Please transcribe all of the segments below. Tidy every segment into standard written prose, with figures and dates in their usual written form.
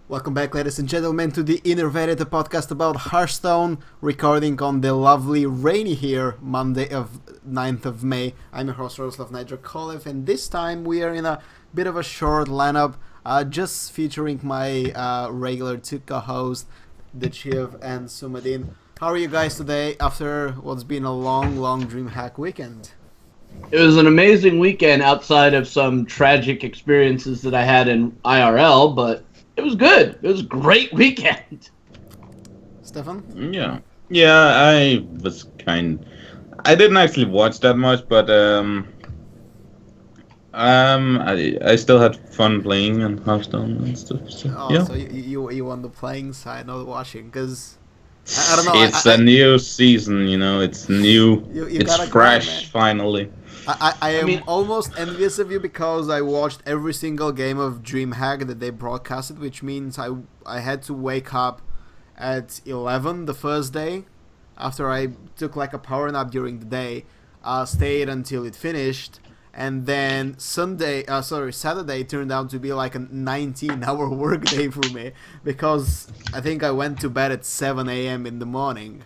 Welcome back, ladies and gentlemen, to the Innervated, a podcast about Hearthstone, recording on the lovely rainy here, Monday of 9th of May. I'm your host, Nydra, and this time we are in a bit of a short lineup, just featuring my regular two co-hosts, the Chiv and Sumadin. How are you guys today after what's been a long DreamHack weekend? It was an amazing weekend outside of some tragic experiences that I had in IRL, but it was good. It was a great weekend. Stefan? Yeah, I didn't actually watch that much, but I still had fun playing on Hearthstone and stuff. So, yeah. So you on the playing side, not watching, because I don't know. It's a new season, you know. It's new. It's fresh, finally. I am almost envious of you because I watched every single game of DreamHack that they broadcasted, which means I had to wake up at 11 the first day after I took like a power nap during the day, stayed until it finished, and then Saturday turned out to be like a 19-hour work day for me because I think I went to bed at 7 a.m. in the morning.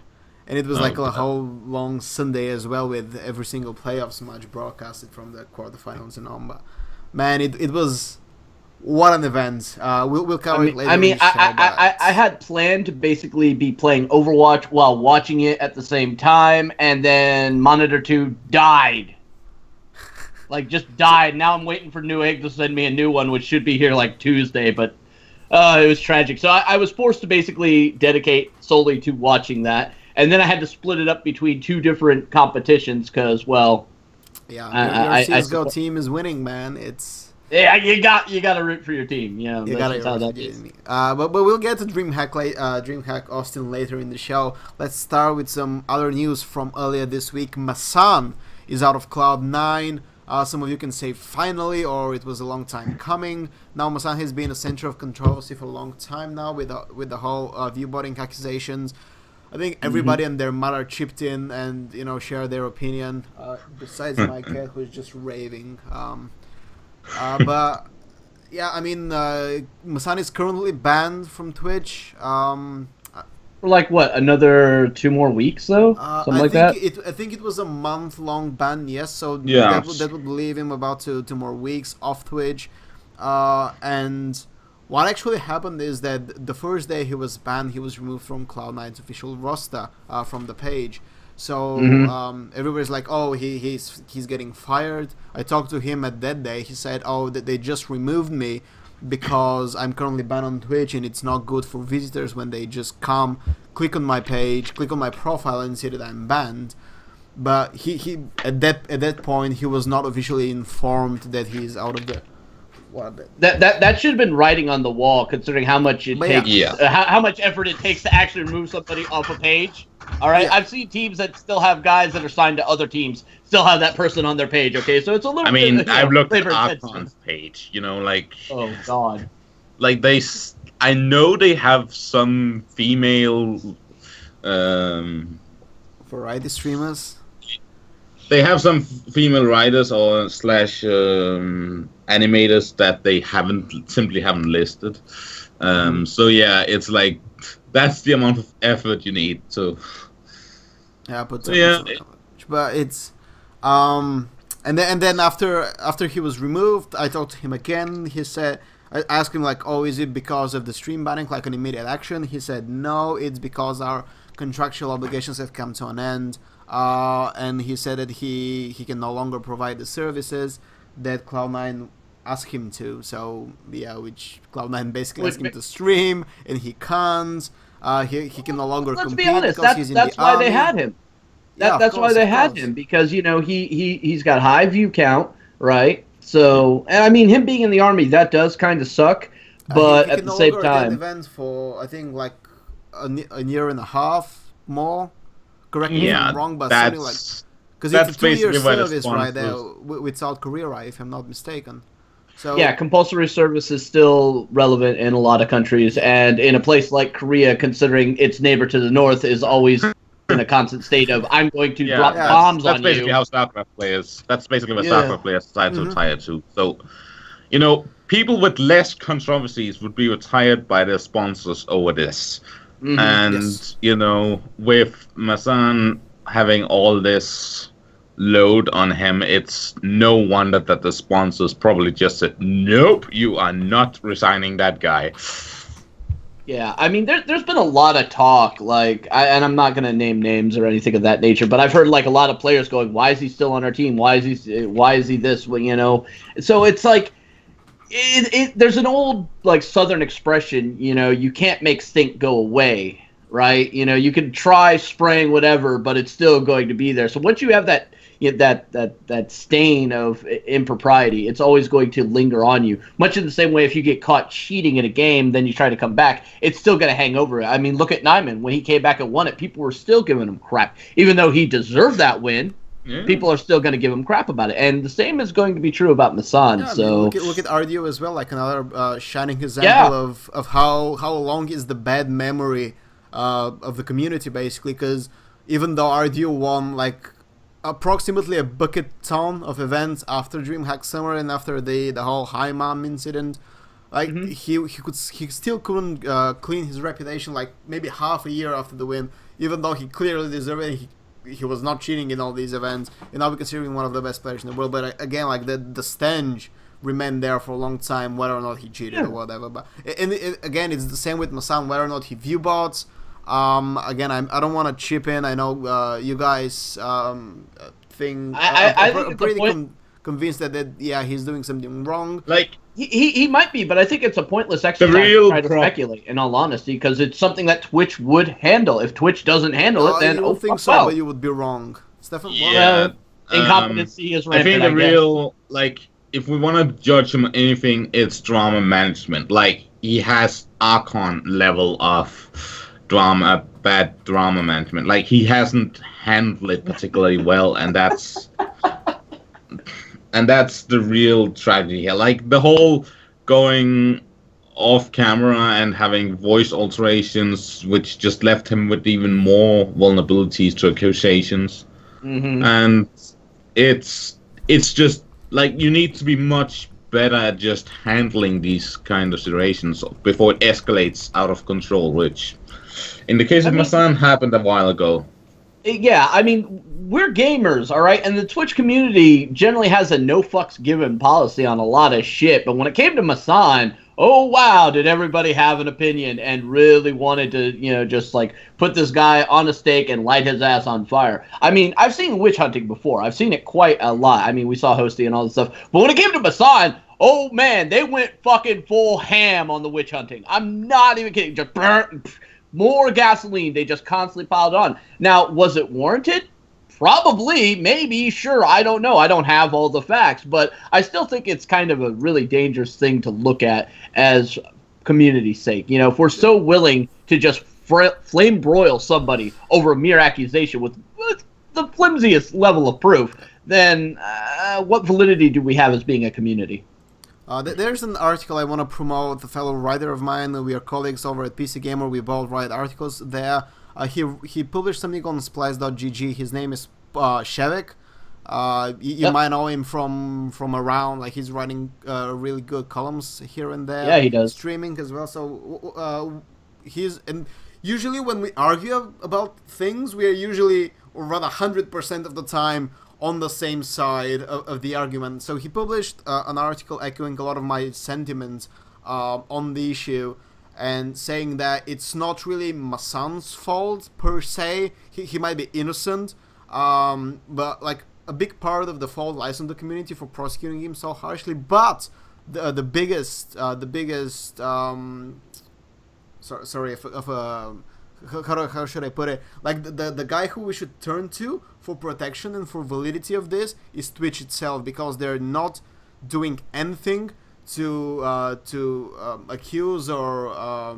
And it was like a whole long Sunday as well, with every single playoffs match broadcasted from the quarterfinals and on. But man, it was what an event. We'll cover it later. I had planned to basically be playing Overwatch while watching it at the same time, and then Monitor 2 died. Like, just died. Now I'm waiting for Newegg to send me a new one, which should be here like Tuesday, but it was tragic. So I was forced to basically dedicate solely to watching that. And then I had to split it up between two different competitions because, well, yeah, your CS:GO team is winning, man. It's you got to root for your team. Yeah, you got to root for your team. But we'll get to DreamHack Austin later in the show. Let's start with some other news from earlier this week. Massan is out of Cloud9. Some of you can say finally, or it was a long time coming. Now Massan has been a center of controversy for a long time now with the whole viewbotting accusations. I think everybody and their mother chipped in and, you know, shared their opinion, besides my cat, who's just raving. But, yeah, I mean, Massan is currently banned from Twitch. For like, what, another 2 more weeks, though? Something like that? I think it was a month-long ban, yes, so yeah. that would leave him about 2 more weeks off Twitch. And what actually happened is that the first day he was banned, he was removed from Cloud9's official roster from the page. So everybody's like, oh, he's getting fired. I talked to him at that day. He said, oh, they just removed me because I'm currently banned on Twitch and it's not good for visitors when they just come, click on my page, click on my profile and see that I'm banned. But he at that point he was not officially informed that he's out of the. That should have been writing on the wall, considering how much it takes, how much effort it takes to actually remove somebody off a page. All right, I've seen teams that still have guys that are signed to other teams still have that person on their page. Okay, so it's a little. I mean, I've looked at Archon's page. You know, like. Oh God. Like I know they have some female. Variety streamers. They have some female writers or / animators that they simply haven't listed. So yeah, it's like that's the amount of effort you need to. Yeah, but it's and then after he was removed, I talked to him again. He said, I asked him like, oh, is it because of the stream banning, like an immediate action? He said no, it's because our contractual obligations have come to an end. And he said that he can no longer provide the services that Cloud9 asked him to. So yeah, which Cloud9 basically asked him to stream, and he can't. He can no longer compete. Let's be honest. That's why they had him. That's why they had him, because you know he's got high view count, right? So, and I mean, him being in the army, that does kind of suck. But at the same time, events for I think like a year and a half more. Correct me if I'm wrong, but something like, because it's a 2-year service right there with South Korea, right? If I'm not mistaken. So yeah, compulsory service is still relevant in a lot of countries, and in a place like Korea, considering its neighbor to the north is always in a constant state of I'm going to drop bombs on you. That's basically how StarCraft players. That's basically what StarCraft players decide to retire to. So, you know, people with less controversies would be retired by their sponsors over this. And, you know, with Massan having all this load on him, it's no wonder that the sponsors probably just said, nope, you are not resigning that guy. Yeah, I mean, there's been a lot of talk, like, and I'm not going to name names or anything of that nature, but I've heard, like, a lot of players going, why is he still on our team? Why is he this? Well, you know? So it's like, there's an old, like, Southern expression, you know, you can't make stink go away, right? You know, you can try spraying whatever, but it's still going to be there. So once you have that stain of impropriety, it's always going to linger on you. Much in the same way, if you get caught cheating in a game, then you try to come back, it's still going to hang over it. I mean, look at Nyman. When he came back and won it, people were still giving him crap. Even though he deserved that win, people are still going to give him crap about it. And the same is going to be true about Massan. Yeah, so I mean, look at RDO as well, like another shining example of how long is the bad memory of the community, basically, because even though RDO won, like, approximately a bucket ton of events after DreamHack Summer and after the whole High Mom incident, like he still couldn't clean his reputation, like maybe half a year after the win, even though he clearly deserved it. He was not cheating in all these events, and now we're considering one of the best players in the world. But again, like the stench remained there for a long time, whether or not he cheated or whatever. But again, it's the same with Massan, whether or not he view bots. Again, I don't want to chip in. I know you guys think I'm pretty convinced that yeah, he's doing something wrong. Like he might be, but I think it's a pointless exercise to try to speculate. In all honesty, because it's something that Twitch would handle. If Twitch doesn't handle it, then I don't think so. But you would be wrong. Stefan, incompetency is rampant. I think the real, like, if we want to judge him on anything, it's drama management. Like, he has Archon level of bad drama management. Like, he hasn't handled it particularly well, and that's the real tragedy here. Like, the whole going off camera and having voice alterations, which just left him with even more vulnerabilities to accusations. And it's just like, you need to be much better at just handling these kind of situations before it escalates out of control, which in the case of Massan happened a while ago. Yeah, I mean, we're gamers, all right? And the Twitch community generally has a no fucks given policy on a lot of shit. But when it came to Massan, oh, wow, did everybody have an opinion and really wanted to, you know, just, like, put this guy on a stake and light his ass on fire. I mean, I've seen witch hunting before. I've seen it quite a lot. I mean, we saw Hosty and all this stuff. But when it came to Massan, oh, man, they went fucking full ham on the witch hunting. I'm not even kidding. Just burn more gasoline. They just constantly piled on. Now, was it warranted? Probably, maybe, sure, I don't know. I don't have all the facts, but I still think it's kind of a really dangerous thing to look at as community's sake. You know, if we're so willing to just flame broil somebody over a mere accusation with the flimsiest level of proof, then what validity do we have as being a community? There's an article I want to promote. A fellow writer of mine, we are colleagues over at PC Gamer. We both write articles there. He published something on splice.gg. His name is Shevik. You might know him from around. Like, he's writing really good columns here and there. Yeah, he does. Streaming as well. So and usually when we argue about things, we are usually, or rather 100% of the time, on the same side of the argument. So he published an article echoing a lot of my sentiments on the issue, and saying that it's not really Massan's fault per se. He might be innocent, but like a big part of the fault lies on the community for prosecuting him so harshly. But the biggest sorry, how should I put it? Like, the guy who we should turn to for protection and for validity of this is Twitch itself, because they're not doing anything to accuse or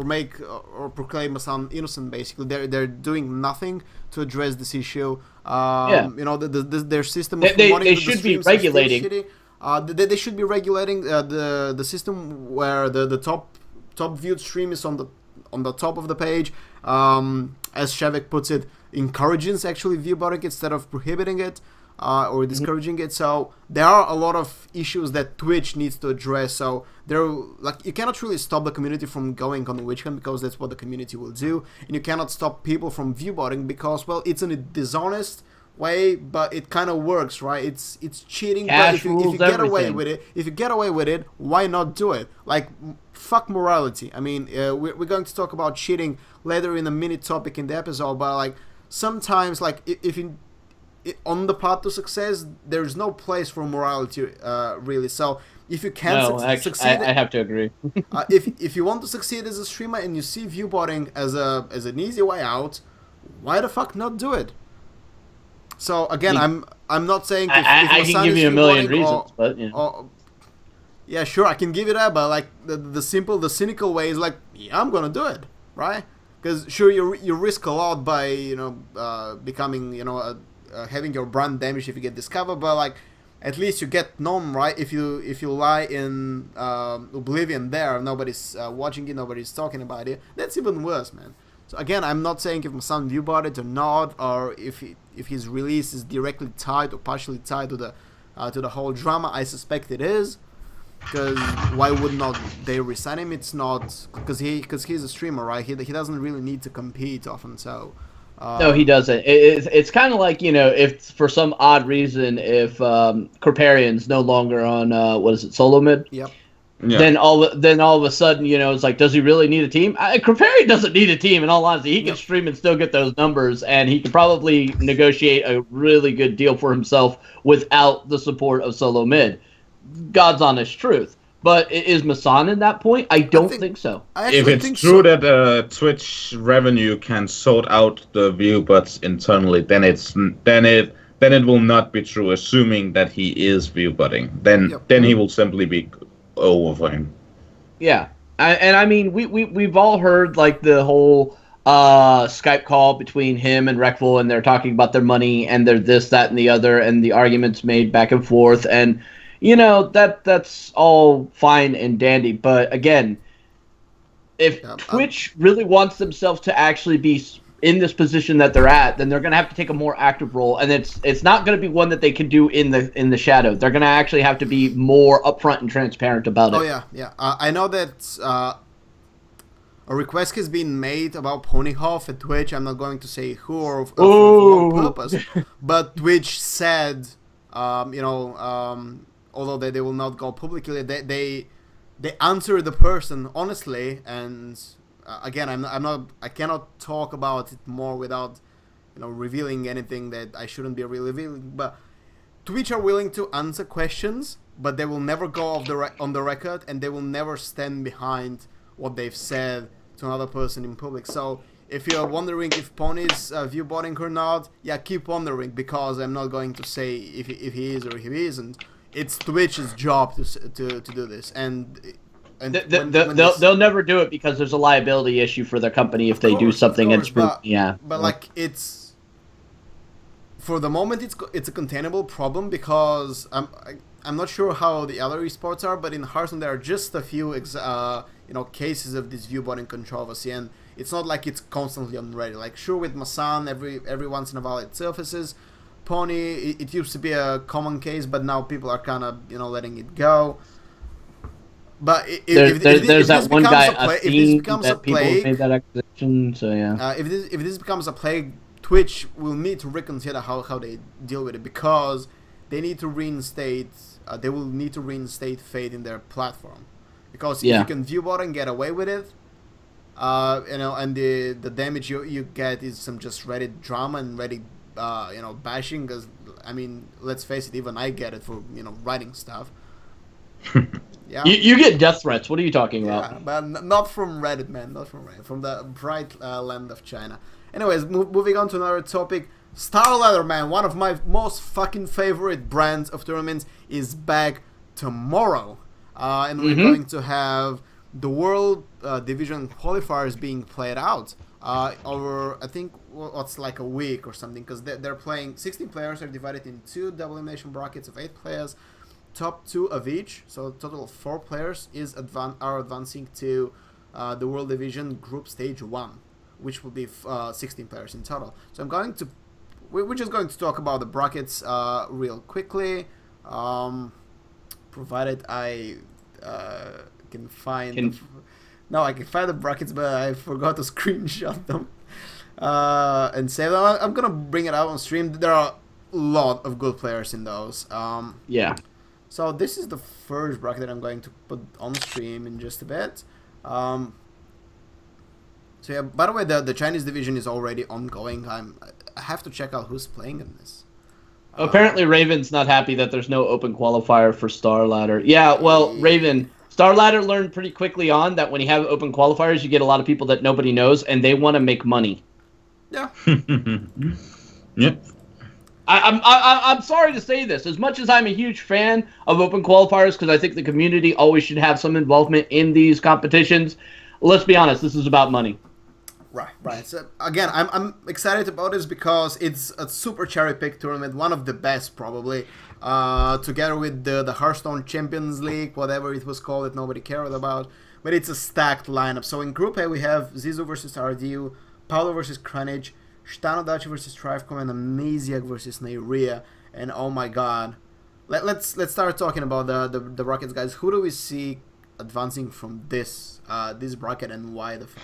make or proclaim Massan innocent. Basically, they're doing nothing to address this issue. You know, their system. They should be regulating. They should be regulating the system where the top viewed stream is on the top of the page. As Shevik puts it, encourages actually viewbotting instead of prohibiting it or discouraging it. So there are a lot of issues that Twitch needs to address. So there, like, you cannot really stop the community from going on WitchCon because that's what the community will do, and you cannot stop people from viewbotting because, well, it's in a dishonest way, but it kind of works, right? It's cheating. But if you get away with it, why not do it? Like, fuck morality. I mean, we're going to talk about cheating later in a mini topic in the episode, but like sometimes, like if you on the path to success, there's no place for morality, really. So if you can't succeed, I have to agree. if you want to succeed as a streamer and you see viewbotting as an easy way out, why the fuck not do it? So again, I'm not saying if I can give you a million reasons, but yeah, sure, I can give you that, but like the cynical way is like, yeah, I'm gonna do it, right? Because sure, you risk a lot by becoming having your brand damaged if you get discovered, but like at least you get known, right? If you lie in oblivion, nobody's watching you, nobody's talking about it. That's even worse, man. So again, I'm not saying if Massan viewbought it or not, or if his release is directly tied or partially tied to the whole drama. I suspect it is, because why would not they resign him? It's not because he's a streamer, right? He doesn't really need to compete often, so. No, he doesn't. It's kind of like, if for some odd reason, if Corparian's no longer on what is it, solo mid? Yep. Yeah. Then all of a sudden, it's like, does he really need a team? Corparian doesn't need a team. In all honesty, he can stream and still get those numbers, and he can probably negotiate a really good deal for himself without the support of solo mid. God's honest truth. But is Massan in that point? I don't think so. If it's true that Twitch revenue can sort out the view bots internally, then it will not be true. Assuming that he is view botting, then he will simply be over for him. Yeah, I mean we've all heard like the whole Skype call between him and Reckful, and they're talking about their money and their this, that, and the other, and the arguments made back and forth, and. That's all fine and dandy, but again, if Twitch really wants themselves to actually be in this position that they're at, then they're going to have to take a more active role, and it's not going to be one that they can do in the shadow. They're going to actually have to be more upfront and transparent about it. Oh yeah. I know that a request has been made about Ponyhoff at Twitch. I'm not going to say who or for what purpose, but Twitch said, although they will not go publicly, they answer the person honestly, and again, I cannot talk about it more without revealing anything that I shouldn't be revealing. But Twitch are willing to answer questions, but they will never go on the record, and they will never stand behind what they've said to another person in public. So if you're wondering if Pony's viewbotting or not, yeah, keep wondering, because I'm not going to say if he is or if he isn't. It's Twitch's job to do this, and they'll never do it because there's a liability issue for their company if they do something and screw. Yeah, but like it's for the moment it's a containable problem, because I'm not sure how the other esports are, but in Hearthstone there are just a few cases of this viewbotting controversy, and it's not like it's constantly on Reddit. Like sure, with Massan every once in a while it surfaces. Pony, it used to be a common case, but now people are kind of letting it go. But if this becomes a plague, made that accusation, so yeah. If this becomes a plague, Twitch will need to reconsider how they deal with it, because they need to reinstate. They will need to reinstate faith in their platform, because if you can viewbot and get away with it, and the damage you get is some just Reddit drama and Reddit. Bashing, because I mean, let's face it, even I get it for writing stuff. Yeah, you get death threats. What are you talking about? Yeah, but not from Reddit, man. Not from Reddit. From the bright land of China. Anyways, moving on to another topic. StarLadder, man, one of my most fucking favorite brands of tournaments, is back tomorrow, and we're going to have the World Division qualifiers being played out. Over I think what's like a week or something, because they're playing 16 players are divided in 2 double elimination brackets of 8 players, top 2 of each, so a total of 4 players are advancing to the World Division Group Stage 1, which will be 16 players in total. So we're just going to talk about the brackets real quickly, provided I can find. No, I can find the brackets, but I forgot to screenshot them and save them. I'm gonna bring it out on stream. There are a lot of good players in those. Yeah. So this is the first bracket that I'm going to put on stream in just a bit. So yeah, by the way, the Chinese division is already ongoing. I have to check out who's playing in this. Apparently, Raven's not happy that there's no open qualifier for StarLadder. Yeah, well, Raven, StarLadder learned pretty quickly on that when you have open qualifiers, you get a lot of people that nobody knows, and they want to make money. Yeah. Yep. I'm sorry to say this. As much as I'm a huge fan of open qualifiers, because I think the community always should have some involvement in these competitions, let's be honest, this is about money. Right. So again, I'm excited about this because it's a super cherry pick tournament, one of the best probably. Together with the Hearthstone Champions League, whatever it was called, that nobody cared about, but it's a stacked lineup. So in Group A we have Zizou versus RDU, Paulo versus Kranich, Stanodachi versus Strifecom, and Amnesiac versus Nydra. And oh my god, let's start talking about the brackets, guys. Who do we see advancing from this bracket, and why the fuck?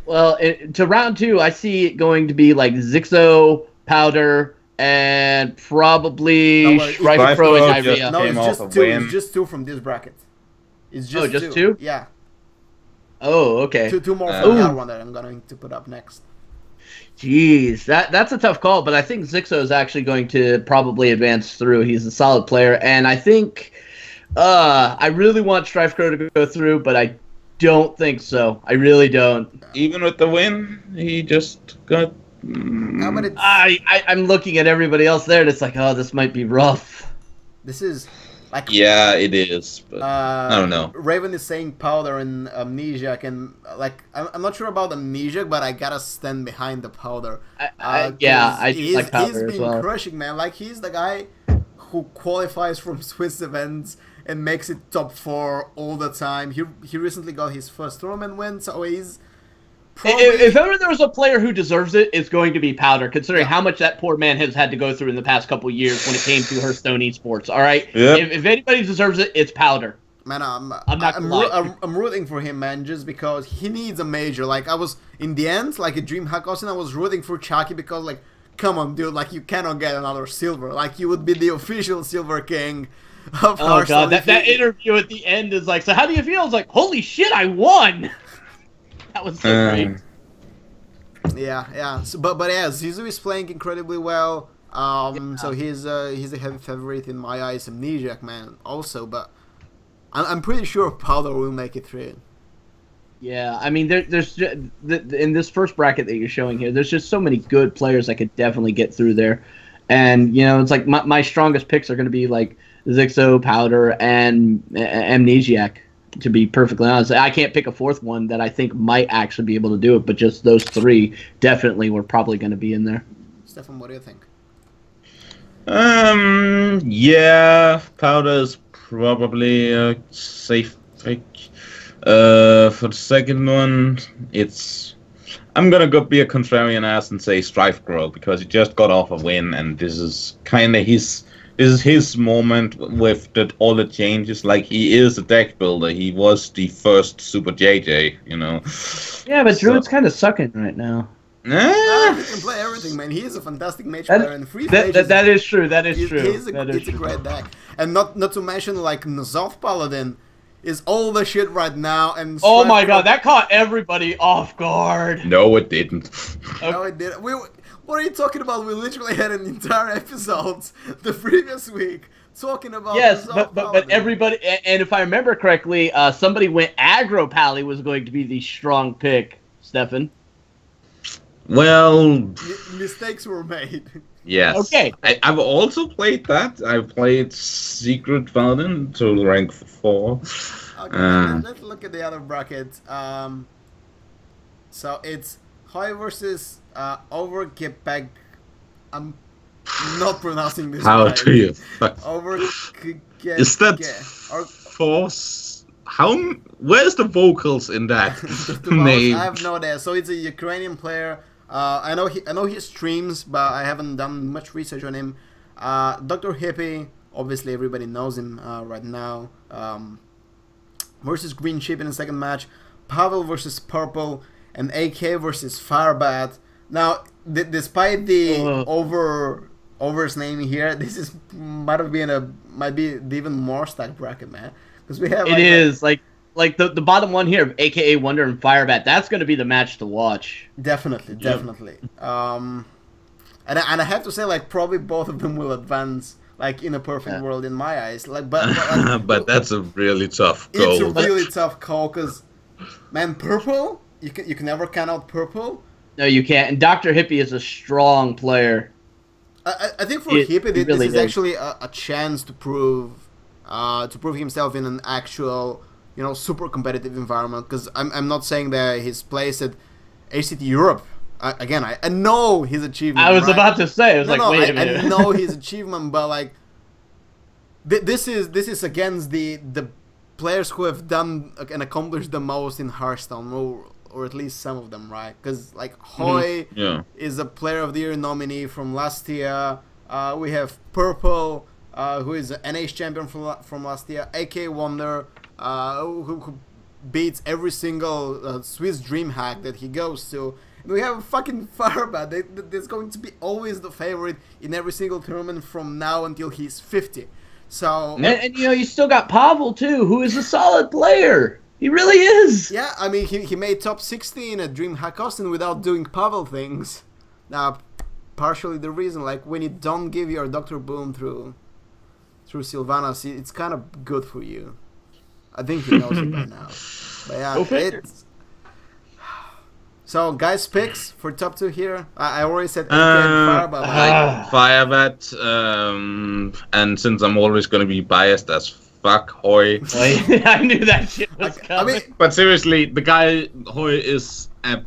Well, to round 2, I see it going to be like Zixo, Powder, and probably Strifecro and Nydra. No, it's just two. It's just 2 from this bracket. It's just just 2? Yeah. Oh, okay. Two more from the other one that I'm going to put up next. Jeez, that's a tough call, but I think Zixo is actually going to probably advance through. He's a solid player, and I think I really want Strifecro to go through, but I don't think so. I really don't. Even with the win, he just got... No, but I'm looking at everybody else there, and it's like, oh, this might be rough. This is... like, yeah, it is, but I don't know. Raven is saying Powder and Amnesiac, and like I'm not sure about Amnesiac, but I gotta stand behind the Powder. I like Powder he's been crushing, man. Like, he's the guy who qualifies from Swiss events and makes it top 4 all the time. He recently got his first tournament win, so he's probably... If ever there was a player who deserves it, it's going to be Powder, considering how much that poor man has had to go through in the past couple years when it came to Hearthstone esports. All right, if anybody deserves it, it's Powder. Man, I'm rooting for him, man, just because he needs a major. Like, I was in the end, like at DreamHack Austin, I was rooting for Chucky because, like, come on, dude, like, you cannot get another silver. Like, you would be the official silver king of Hearthstone. Oh god, that interview at the end is like, so how do you feel? It's like, holy shit, I won. That was so great. Yeah. So, but yeah, Zizou is playing incredibly well. So he's a heavy favorite in my eyes. Amnesiac, man, also, but I'm pretty sure Paulo will make it through. Yeah, I mean, there's in this first bracket that you're showing here, there's just so many good players that could definitely get through there, and you know, it's like my strongest picks are going to be like Zixo, Powder, and Amnesiac. To be perfectly honest, I can't pick a 4th one that I think might actually be able to do it, but just those 3 definitely were probably going to be in there. Stefan, what do you think? Yeah, Powder's probably a safe pick. For the second one, I'm gonna go be a contrarian ass and say Strifecro, because he just got off a win, and this is kind of his moment with all the changes. Like, he is a deck builder. He was the first Super JJ, you know. Yeah, but Druid's kind of sucking right now. He can play everything, man. He is a fantastic mage player, and free that is true. That is true. It's a great deck, and not to mention, like, N'Zoth Paladin is all the shit right now. And oh my god, that caught everybody off guard. No, it didn't. No, it didn't. What are you talking about? We literally had an entire episode the previous week talking about... Yes, but everybody... And if I remember correctly, somebody went aggro Pally was going to be the strong pick, Stefan. Well... mistakes were made. Yes. Okay. I've also played that. I played Secret Paladin to rank 4. Okay, let's look at the other bracket. So it's Hoi versus Overgepeg. I'm not pronouncing this How right. do you? Overgepeg. Is that force? Where's the vocals in that name? I have no idea. So it's a Ukrainian player. I know he streams, but I haven't done much research on him. Dr. Hippie, obviously everybody knows him right now. Versus Green Chip in the second match. Pavel versus Purple, and AK versus Firebat. Now, despite the overs name here, this is might be the even more stacked bracket, man. Because we have like the bottom one here, AKA Wonder and Firebat. That's going to be the match to watch. Definitely. And I have to say, like, probably both of them will advance, like, in a perfect world in my eyes. Like, but that's a really tough call. It's a really tough call because, man, Purple, you can never count out Purple. No, you can't. And Dr. Hippie is a strong player. I think for Hippie, this is actually a chance to prove himself in an actual, super competitive environment. Because I'm not saying that his place at ACT Europe. Again, I know his achievement. I was about to say, wait a minute. I know his achievement, but like, this is against the players who have done and accomplished the most in Hearthstone, or at least some of them, right? Because like Hoy is a Player of the Year nominee from last year. We have Purple, who is an NH champion from last year. AK Wonder, who beats every single Swiss DreamHack that he goes to. And we have fucking Firebat that's going to be always the favorite in every single tournament from now until he's 50. So and you still got Pavel too, who is a solid player. He really is. Yeah, I mean he made top 16 at DreamHack Austin without doing Pavel things. Now, partially the reason, like, when you don't give your Dr. Boom through Sylvanas, it's kind of good for you. I think he knows it by now. But yeah, it's... So, guys' picks for top 2 here. I already said Firebat. Firebat, and since I'm always going to be biased as fuck, Hoy. I knew that shit was coming. But seriously, the guy, Hoy, is a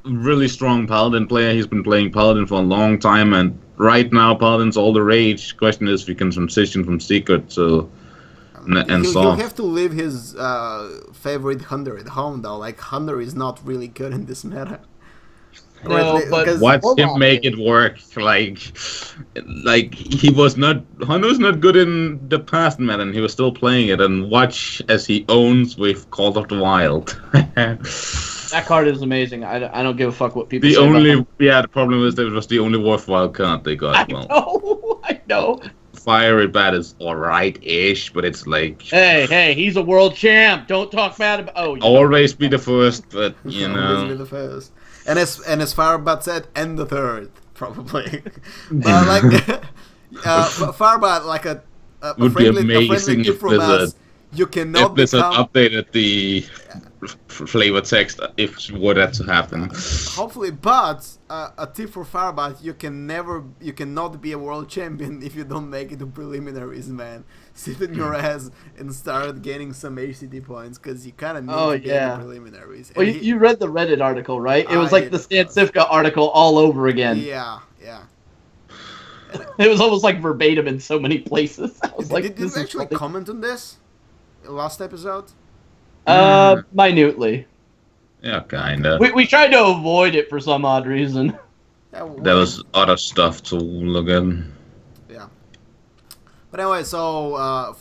really strong Paladin player. He's been playing Paladin for a long time, and right now Paladin's all the rage. Question is if he can transition from Secret to... He'll have to leave his favorite Hunter at home, though. Like, Hunter is not really good in this meta. No, but watch him make it work. Like he was not... Hunter was not good in the past meta, and he was still playing it. And watch as he owns with Call of the Wild. That card is amazing. I don't give a fuck what people say the problem is that it was the only worthwhile card they got. I know. Firebat is alright-ish, but it's like... Hey, he's a world champ. Don't talk bad about... Always be the first, but, you know... Always be the first. And as Firebat said, and the third, probably. But, like... Firebat, like a would be amazing if Blizzard... You cannot Blizzard updated the flavor text if were that to happen. Hopefully, but a tip for Firebat: you cannot be a world champion if you don't make it to preliminaries, man. Sit in your ass and start gaining some HCT points because you kind of need to get the preliminaries. Well, you read the Reddit article, right? It was like the Stan Cifka article all over again. Yeah. It was almost like verbatim in so many places. I was did you actually comment on this? Last episode? Minutely. Yeah, kinda. We tried to avoid it for some odd reason. There was other stuff to look at. Yeah. But anyway, so a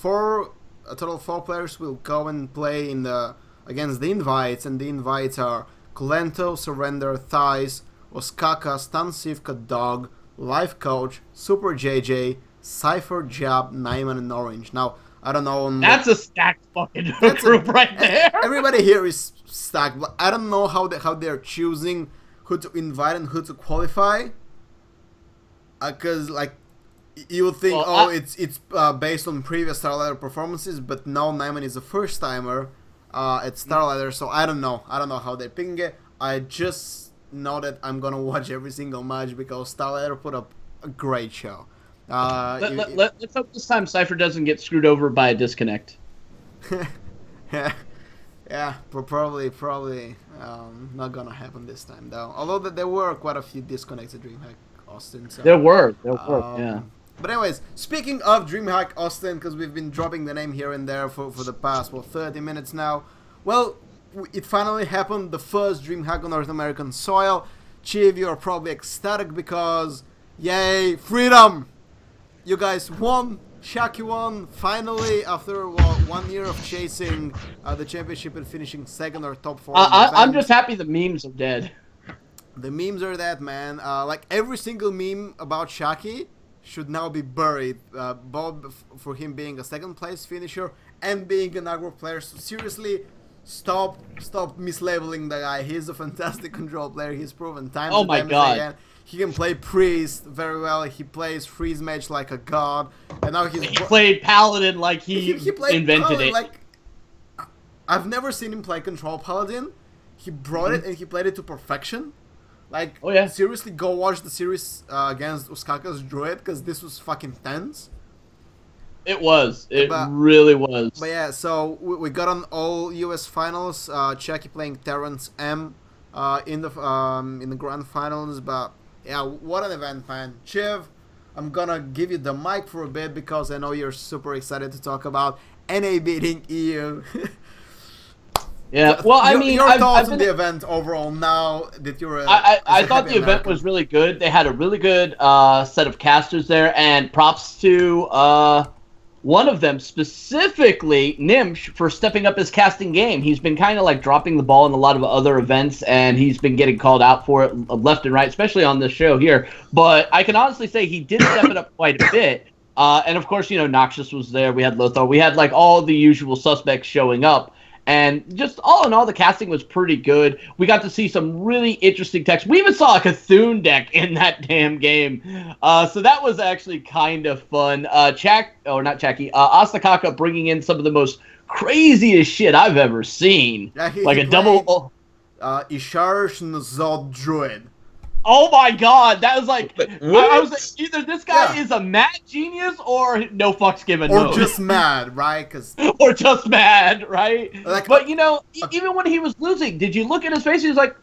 total of 4 players will go and play against the invites, and the invites are Kolento, Surrender, Thighs, Oskaka, Stan Sivka, Dog, Life Coach, Super JJ, Cypher, Jab, Nyman, and Orange. Now, I don't know. That's a stacked fucking group right there. Everybody here is stacked, but I don't know how they're choosing who to invite and who to qualify. Because like you would think, it's based on previous StarLadder performances, but now Nyman is a first timer at StarLadder, so I don't know. I don't know how they're picking it. I just know that I'm gonna watch every single match because StarLadder put up a great show. Let's hope this time Cypher doesn't get screwed over by a disconnect. yeah, probably not gonna happen this time though. Although there were quite a few disconnects at DreamHack Austin. So, there were, yeah. But anyways, speaking of DreamHack Austin, because we've been dropping the name here and there for the past, 30 minutes now. Well, it finally happened, the first DreamHack on North American soil. Chiv, you're probably ecstatic because, yay, freedom! You guys won, Shaki won, finally, after 1 year of chasing the championship and finishing second or top 4. I'm just happy the memes are dead. The memes are dead, man. Like, every single meme about Shaki should now be buried, both for him being a second place finisher and being an aggro player. So seriously, stop mislabeling the guy. He's a fantastic control player. He's proven time Oh and my time God. again. He can play priest very well. He plays freeze mage like a god, and now He played paladin like he played invented paladin, it. like, I've never seen him play control paladin. He brought it and he played it to perfection. Like, Oh, yeah. seriously, go watch the series against Uskaka's Druid, because this was fucking tense. It was. It But- really was. But yeah, so we got on all US finals. Chucky playing Terrence M in the grand finals. But yeah, what an event, man. Chiv, I'm gonna give you the mic for a bit because I know you're super excited to talk about NA beating EU. Yeah. Well, I mean, your I've thoughts been on the event overall now that you're. I thought the event was really good. They had a really good set of casters there, and props to one of them, specifically Nimsh, for stepping up his casting game. He's been kind of like dropping the ball in a lot of other events, and he's been getting called out for it left and right, especially on this show here. But I can honestly say he did step it up quite a bit. And of course, you know, Noxus was there. We had Lothar. We had like all the usual suspects showing up. And just all in all, the casting was pretty good. We got to see some really interesting text. We even saw a Cthulhu deck in that damn game. So that was actually kind of fun. Astakaka bringing in some of the most craziest shit I've ever seen. Yeah, like he a double... Ishar Nzod Druid. Oh my god, that was like... But I was what? like, either this guy Yeah. is a mad genius or no fucks given. Or mode. just mad, right? Because Or just mad, right? Like, but, you know, even when he was losing, did you look at his face? He was like,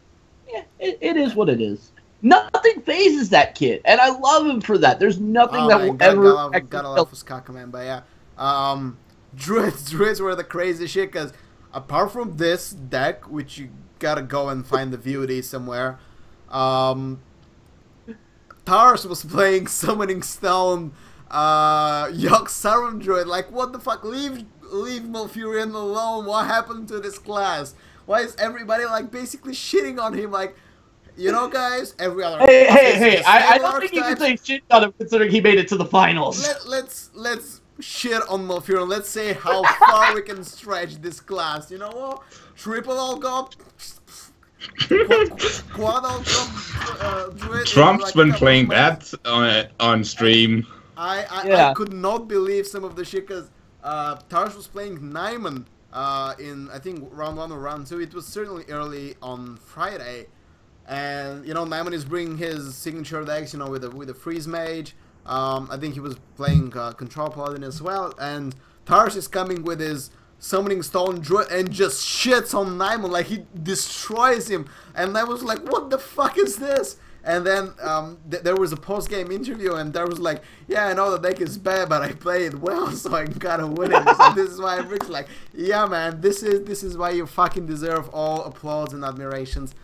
yeah, it is what it is. Nothing phases that kid, and I love him for that. There's nothing that will ever... gotta love Uskaka, man. But yeah, druids were the crazy shit, because apart from this deck, which you gotta go and find the VOD somewhere, Tars was playing Summoning Stone, Yogg-Saron Druid. Like, what the fuck? Leave Malfurion alone. What happened to this class? Why is everybody like basically shitting on him? Like, you know, guys, every other. Hey! I don't think you can say shit on him considering he made it to the finals. Let's shit on Malfurion. Let's say how far we can stretch this class. You know what? Triple Algot. Quad Algot. Trump's like, been playing that on stream. I could not believe some of the shit, because Tars was playing Nyman in, I think, round 1 or round 2. It was certainly early on Friday. And, you know, Nyman is bringing his signature decks, you know, with a freeze mage. I think he was playing control paladin as well. And Tars is coming with his Summoning Stone Druid and just shits on Nyman, like he destroys him. And I was like, what the fuck is this? And then there was a post-game interview, and there was like, yeah, I know the deck is bad, but I play it well, so I gotta win it. So this is why I'm rich. Like, yeah, man, this is why you fucking deserve all applause and admirations.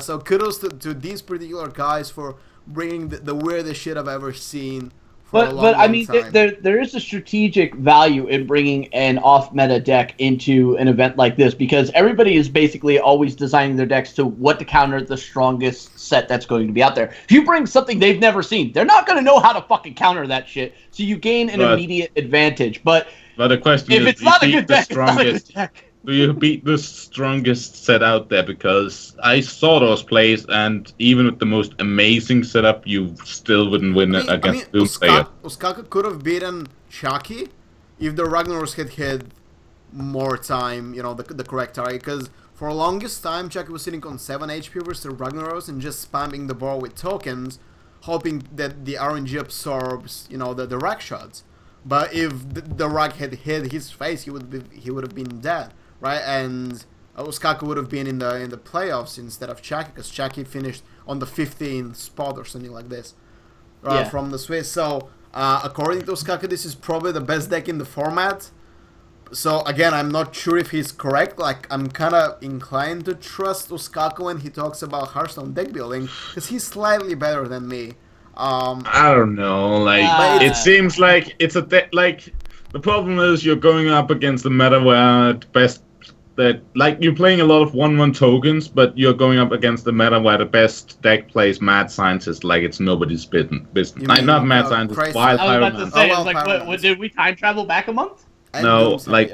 So kudos to these particular guys for bringing the weirdest shit I've ever seen. But I mean, there is a strategic value in bringing an off-meta deck into an event like this, because everybody is basically always designing their decks to what to counter the strongest set that's going to be out there. If you bring something they've never seen, they're not going to know how to fucking counter that shit, so you gain an immediate advantage. But the question if is, it's not a good deck, it's not a good deck. Do you beat the strongest set out there? Because I saw those plays, and even with the most amazing setup, you still wouldn't win against Doomslayer. Uskaka could have beaten Chucky if the Ragnaros had more time, you know, the correct target. Because for the longest time, Chucky was sitting on 7 HP versus Ragnaros and just spamming the ball with tokens, hoping that the RNG absorbs, you know, the Rag shots. But if the Rag had hit his face, he would have been dead. Right, and Uskaka would have been in the playoffs instead of Chucky, because Chucky finished on the 15th spot or something like this from the Swiss. So According to Skaka, this is probably the best deck in the format. So again, I'm not sure if he's correct. Like, I'm kind of inclined to trust Uskaka when he talks about Hearthstone deck building, because he's slightly better than me. I don't know. Like, it seems like it's a like the problem is you're going up against the meta where the best like you're playing a lot of 1/1 tokens, but you're going up against the meta where the best deck plays Mad Scientist like it's nobody's business. Not Mad Scientist, Wild I was about to say, Wild it's like, what, did we time travel back a month? No, like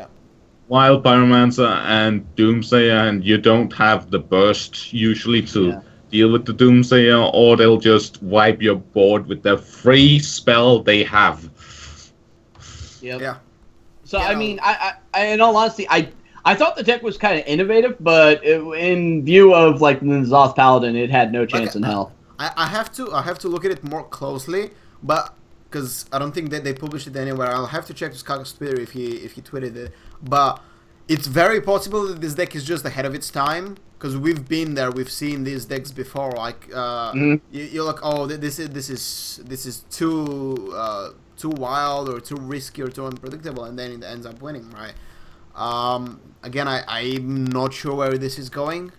Wild Pyromancer and Doomsayer, and you don't have the burst usually to deal with the Doomsayer, or they'll just wipe your board with the free spell they have. Yep. Yeah. So I mean, I in all honesty, I thought the deck was kind of innovative, but in view of like the N'Zoth Paladin, it had no chance in hell. I have to look at it more closely, but because I don't think that they published it anywhere. I'll have to check Skaka's Twitter if he tweeted it. But it's very possible that this deck is just ahead of its time, because we've been there, we've seen these decks before. Like you're like, oh, this is too wild or too risky or too unpredictable, and then it ends up winning, right? Again, I'm not sure where this is going,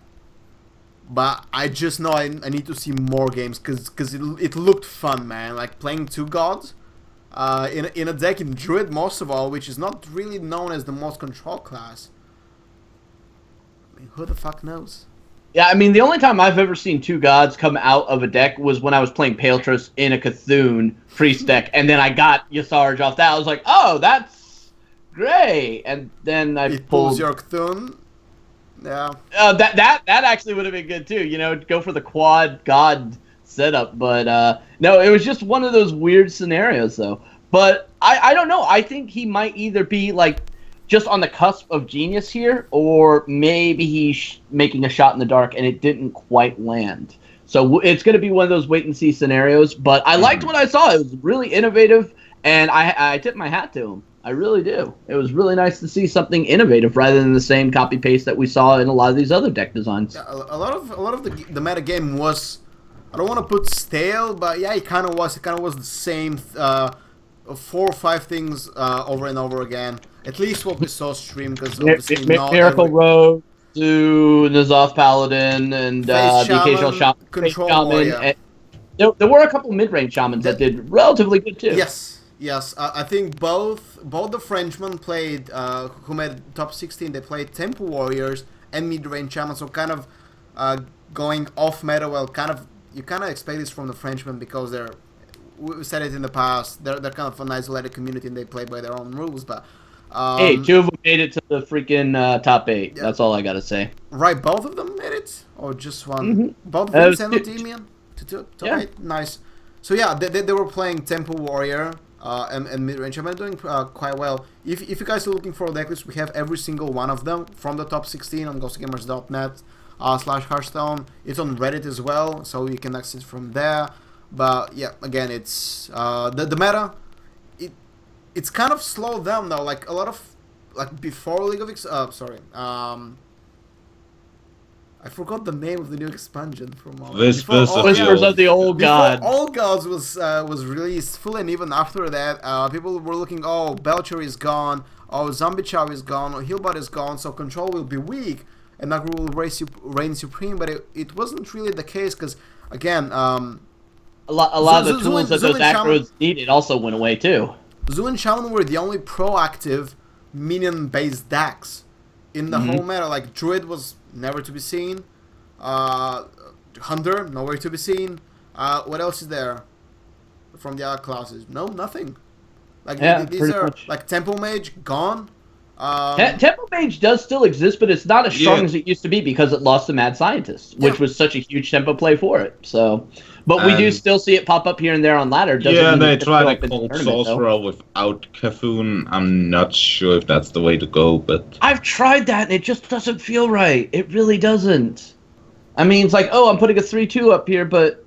but I just know I need to see more games, because it looked fun, man. Like playing two gods in a deck in Druid most of all, which is not really known as the most control class. I mean, who the fuck knows? Yeah, I mean, the only time I've ever seen two gods come out of a deck was when I was playing Paltros in a Cthulhu priest deck, and then I got Yasarj off that. I was like, oh, that's great. And then I pulled your Cthulhu. Yeah. That actually would have been good too. You know, go for the quad god setup. But no, it was just one of those weird scenarios though. But I don't know. I think he might either be like just on the cusp of genius here, or maybe he's making a shot in the dark and it didn't quite land. So it's going to be one of those wait and see scenarios. But I liked what I saw. It was really innovative, and I tip my hat to him. I really do. It was really nice to see something innovative rather than the same copy paste that we saw in a lot of these other deck designs. Yeah, a lot of the meta game was, I don't want to put stale, but yeah, it kind of was. It kind of was the same 4 or 5 things over and over again. At least what we saw stream, because obviously Miracle Road to N'Zoth Paladin and the occasional Shaman. Control Shaman. There were a couple mid-range Shamans that did relatively good too. Yes, I think both the Frenchmen played, who made top 16, they played Temple Warriors and mid-range Shamans, so kind of going off meta. Well, you kind of expect this from the Frenchmen, because we've said it in the past, they're kind of an isolated community and they play by their own rules, but hey, 2 of them made it to the freaking top 8. Yeah. That's all I gotta say. Right, both of them made it, or just one? Both Vince and Otimian to top 8. Nice. So yeah, they were playing Temple Warrior and mid-range. I'm doing quite well. If you guys are looking for a deck list, we have every single one of them from the top 16 on ghostgamers.net /Hearthstone. It's on Reddit as well, so you can access from there. But yeah, again, it's the meta. It's kind of slowed down now. Like a lot of before League of I forgot the name of the new expansion from Whispers of the Old God. Old Gods was released full, and even after that, people were looking, oh, Belcher is gone, oh, Zombie Chow is gone, oh, Healbot is gone, so Control will be weak, and Nagru will reign supreme. But it wasn't really the case, because again, a lot of the tools that those acros needed also went away too. Zoo and Shaman were the only proactive minion-based decks in the whole meta. Like Druid was never to be seen. Hunter, nowhere to be seen. What else is there from the other classes? No, nothing. Like these are much. Like Temple Mage gone. Temple Mage does still exist, but it's not as strong as it used to be because it lost the Mad Scientist, which was such a huge tempo play for it. So, but we do still see it pop up here and there on ladder. They tried a cold sorcerer without Cthulhu. I'm not sure if that's the way to go, but I've tried that and it just doesn't feel right. It really doesn't. I mean, it's like, oh, I'm putting a 3/2 up here, but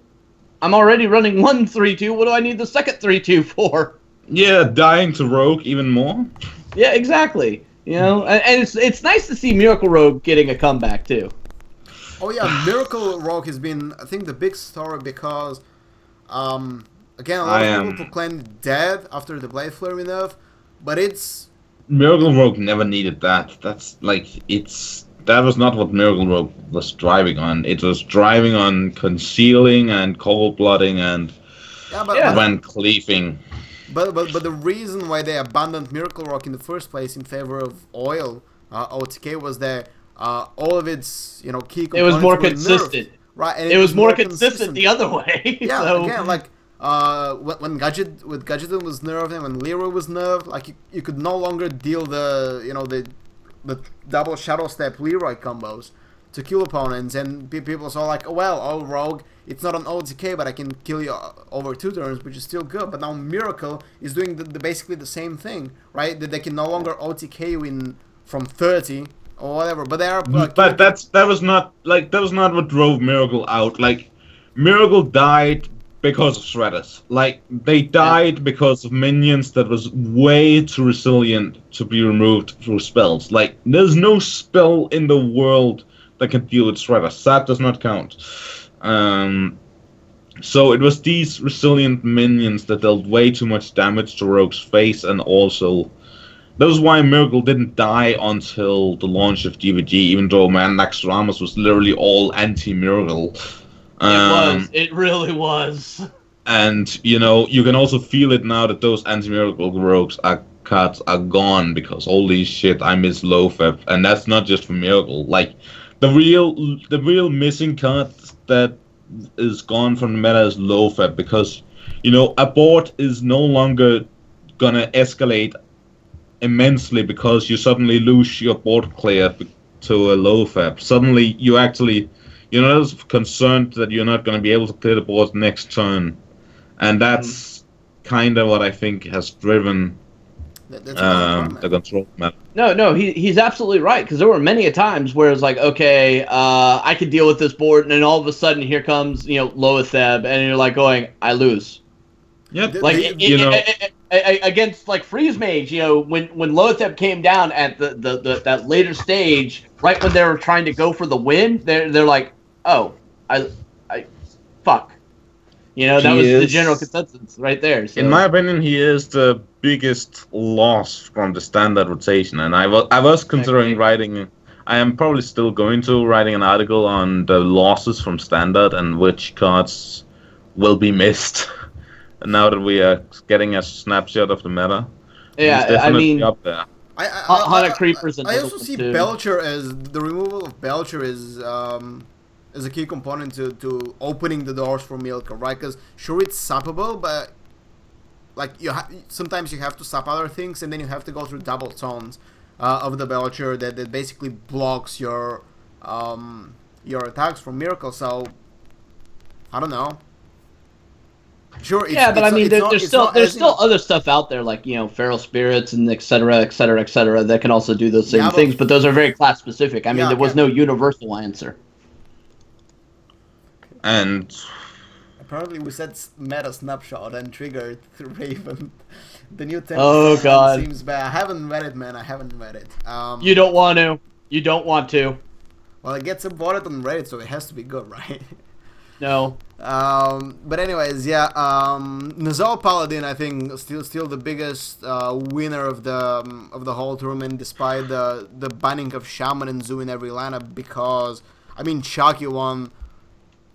I'm already running 1 3/2. What do I need the second 3/2 for? Yeah, dying to Rogue even more. Yeah, exactly. You know, and it's nice to see Miracle Rogue getting a comeback too. Oh yeah, Miracle Rogue has been, I think, the big story, because Again, a lot of people proclaimed it dead after the Blade Flurry nerf, but it's... Miracle Rogue never needed that. That's like, that was not what Miracle Rogue was driving on. It was driving on concealing and cold-blooding and when cleaving. But the reason why they abandoned Miracle Rock in the first place in favor of Oil OTK was that all of its key components it was more were consistent. nerfed, right? And it was more consistent the other way. Yeah, so. again, like when Gadgeton was nerfed and when Leroy was nerfed, like you could no longer deal the double Shadow Step Leroy combos to kill opponents, and people saw like, oh well, oh Rogue, it's not an OTK, but I can kill you over 2 turns, which is still good. But now Miracle is doing basically the same thing, right? That they can no longer OTK you from 30 or whatever. But they are. But that was not what drove Miracle out. Like Miracle died because of Shredders. Like they died because of minions that was way too resilient to be removed through spells. Like there's no spell in the world that can deal with Shredders. That does not count. So it was these resilient minions that dealt way too much damage to Rogue's face, and also that was why Miracle didn't die until the launch of DVG, even though Naxxramas was literally all anti-Miracle. It really was. And you can also feel it now that those anti-Miracle Rogues cards are gone, because holy shit, I miss Lofeb, and that's not just for Miracle. Like the real missing card that is gone from the meta is Lofeb, because a board is no longer gonna escalate immensely because you suddenly lose your board clear to a Lofeb. Suddenly you actually you're not concerned that you're not gonna be able to clear the board next turn, and that's kind of what I think has driven the control meta. No, he's absolutely right, because there were many a times where it's like, okay, I could deal with this board, and then all of a sudden here comes Loetheb, and you're like going, I lose. Yep. Like against like Freeze Mage, when Loetheb came down at that later stage, right when they were trying to go for the win, they're like, oh, I fuck. That was the general consensus right there. So. In my opinion, he is the biggest loss from the standard rotation, and I was considering writing. I am probably still going to writing an article on the losses from standard and which cards will be missed. Now that we are getting a snapshot of the meta. Yeah, I mean, up there. Hunter Creepers. I also see Belcher as the removal of Belcher is a key component to opening the doors for Milka, right? Because sure, it's sappable, but like sometimes you have to sap other things, and then you have to go through double tones of the Belcher that basically blocks your attacks from Miracle. So I don't know. Sure, but I mean, there's still other stuff out there like Feral Spirits and et cetera, that can also do those same things, but those are very class specific. I mean, there was no universal answer. And apparently we said meta snapshot and triggered Raven. The new 10 God, seems bad. I haven't read it, man. I haven't read it. You don't want to. You don't want to. Well, it gets supported on Reddit, so it has to be good, right? No. But anyways, yeah. Nizal Paladin, I think, still the biggest winner of the whole tournament, despite the banning of Shaman and Zoo in every lineup, because I mean Chucky won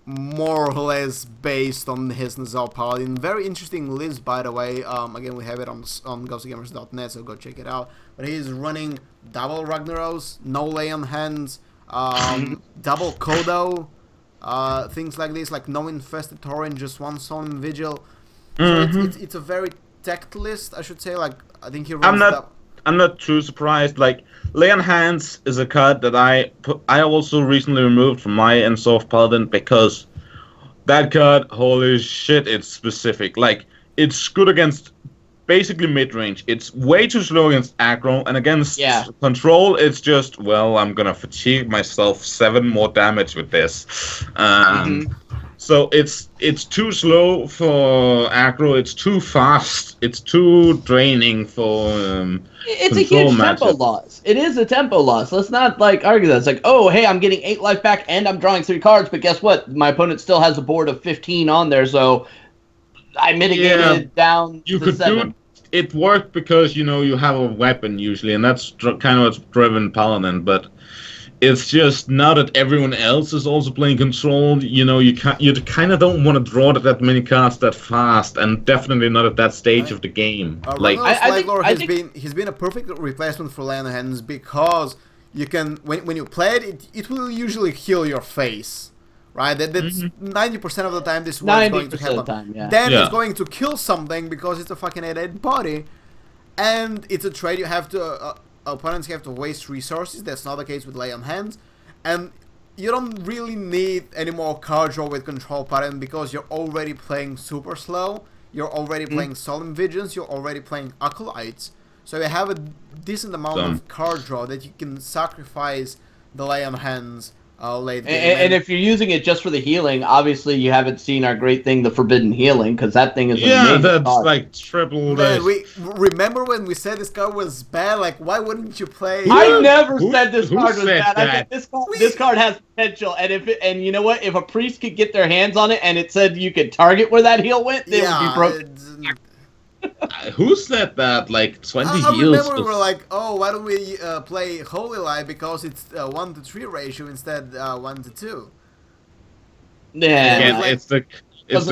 more or less based on his Nizal Paladin. Very interesting list, by the way. Again, we have it on ghostgamers.net, so go check it out. But he's running double Ragnaros, no lay on hands, double Kodo, things like this, like no infested torrent, just one Solemn Vigil. So it's a very tech list, I should say. Like I think he runs I'm not too surprised. Like Lay on Hands is a card that I also recently removed from my Ensoft Paladin, because that card, holy shit, it's specific. Like it's good against basically mid-range. It's way too slow against aggro, and against control, it's just, well, I'm gonna fatigue myself 7 more damage with this. So it's too slow for aggro, it's too fast, it's too draining for it's a huge tempo loss. It is a tempo loss. Let's not argue that. It's like, oh hey, I'm getting 8 life back and I'm drawing 3 cards, but guess what? My opponent still has a board of 15 on there, so I mitigated down You to could 7. do it worked because you have a weapon usually, and that's kind of what's driven Paladin. But it's just now that everyone else is also playing Control, you kind of don't want to draw that many cards that fast, and definitely not at that stage of the game. Like he's been a perfect replacement for Lay on Hands because you can when you play it will usually heal your face. Right, that's 90% of the time this one's going to happen. Then it's going to kill something because it's a fucking 8/8 body, and it's a trade you have to. Opponents have to waste resources. That's not the case with Lay on Hands, and you don't really need any more card draw with Control Pattern because you're already playing super slow. You're already playing Solemn Visions. You're already playing Acolytes, so you have a decent amount of card draw that you can sacrifice the Lay on Hands. Late game. And if you're using it just for the healing, obviously you haven't seen our great thing, the Forbidden Healing, because that thing is amazing. That's card. like triple. Man, we remember when we said this card was bad. Like, why wouldn't you play? I never said this card was bad. That? I said this card has potential, and you know what? If a priest could get their hands on it, and it said you could target where that heal went, they would be broken. Who said that? Like 20 I heals. remember we were like, oh, why don't we play Holy Light because it's 1-to-3 ratio instead 1-to-2. Yeah, again, it's the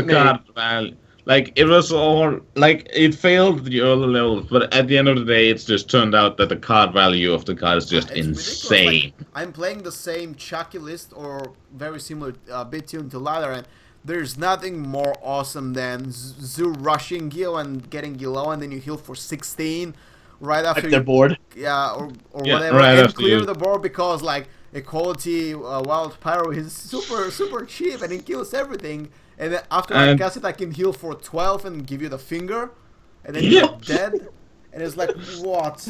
card value. Like it was all like it failed the early levels, but at the end of the day, it's just turned out that the card value of the card is just insane. Like, I'm playing the same Chucky list or very similar bit tuned to ladder, and there's nothing more awesome than Zoo rushing you and getting you low, and then you heal for 16 right after they're bored. Yeah, or whatever, right and clear the board because like Equality Wild Pyro is super cheap and it kills everything. And then after I cast it, I can heal for 12 and give you the finger, and then you're dead. And it's like, what?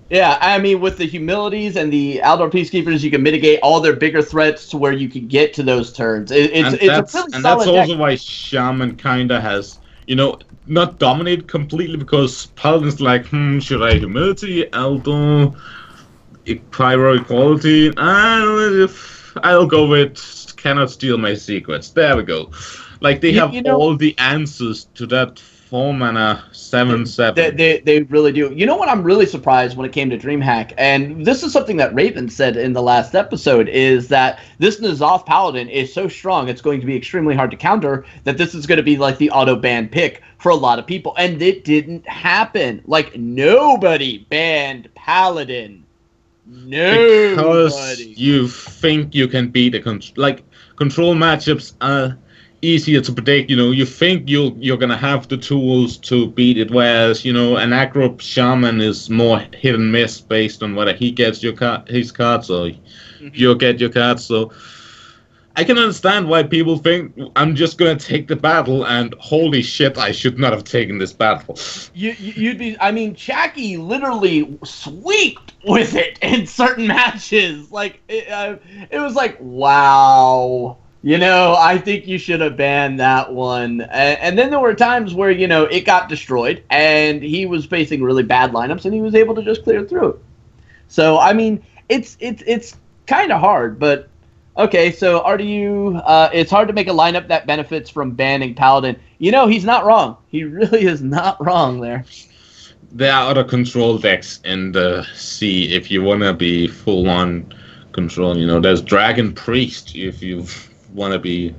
Yeah, I mean, with the humilities and the outdoor peacekeepers, you can mitigate all their bigger threats to where you can get to those turns. It's a really solid deck. And that's also why Shaman kinda has, not dominated completely because Paladin's like, should I humility, Aldo, Pyro Equality? I'll go with cannot steal my secrets. There we go. Like they have all the answers to that 4-mana 7/7. They really do. You know what? I'm really surprised when it came to DreamHack, and this is something that Raven said in the last episode, is that this N'Zoth Paladin is so strong, it's going to be extremely hard to counter, that this is going to be like the auto-ban pick for a lot of people, and it didn't happen. Like, nobody banned Paladin. Nobody. Because you think you can beat control matchups are easier to predict. You think you're gonna have the tools to beat it, whereas an aggro shaman is more hit and miss based on whether he gets his cards or you get your cards. So I can understand why people think I'm just gonna take the battle, and holy shit, I should not have taken this battle. You'd be. I mean, Chacky literally sweeped with it in certain matches. Like it was like, wow. I think you should have banned that one. And then there were times where it got destroyed, and he was facing really bad lineups, and he was able to just clear through it. So I mean, it's kind of hard, but. Okay, so RDU, it's hard to make a lineup that benefits from banning Paladin. He's not wrong. He really is not wrong there. There are other control decks in the sea if you want to be full-on control. There's Dragon Priest if you want to be...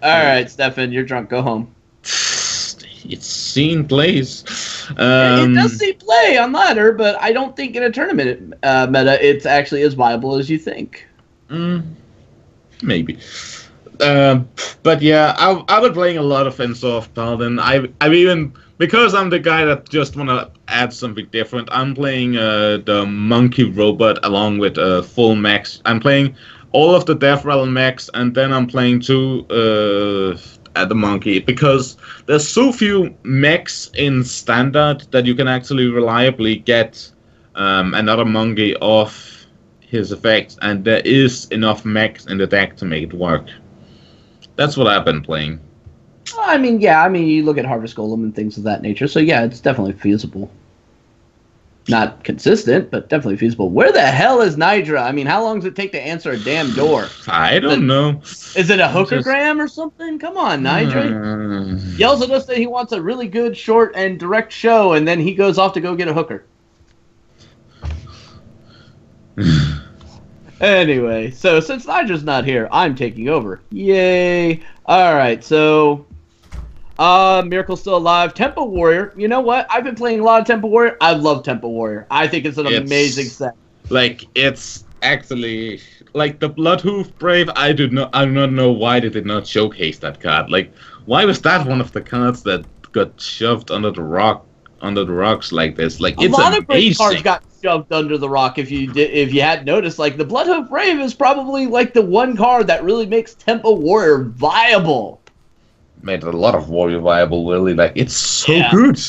Alright, Stefan, you're drunk. Go home. It's seen plays. It does see play on ladder, but I don't think in a tournament meta it's actually as viable as you think. Maybe. But yeah, I've been playing a lot of N'Zoth Paladin. I've even, because I'm the guy that just want to add something different, I'm playing the Monkey Robot along with full mechs. I'm playing all of the Death Rattle mechs, and then I'm playing 2 at the Monkey, because there's so few mechs in Standard that you can actually reliably get another Monkey off his effects, and there is enough mechs in the deck to make it work. That's what I've been playing. I mean, you look at Harvest Golem and things of that nature, so yeah, it's definitely feasible. Not consistent, but definitely feasible. Where the hell is Nydra? I mean, how long does it take to answer a damn door? I don't know. Is it a hookergram or something? Come on, Nydra. Yells at us that he wants a really good, short, and direct show, and then he goes off to go get a hooker. Anyway, so since Nydra's not here, I'm taking over. Yay! Alright, so... Miracle's still alive. Temple Warrior. You know what? I've been playing a lot of Temple Warrior. I love Temple Warrior. I think it's an amazing set. Like, it's actually... Like, the Bloodhoof Brave, I do not know why they did not showcase that card. Like, why was that one of the cards that got shoved under the rocks like this? Like, it's amazing. A lot of great cards got shoved under the rock. If you had noticed, like, the Bloodhoof Brave is probably like the one card that really makes Temple Warrior viable. Made a lot of Warrior viable, really. Like, it's so good.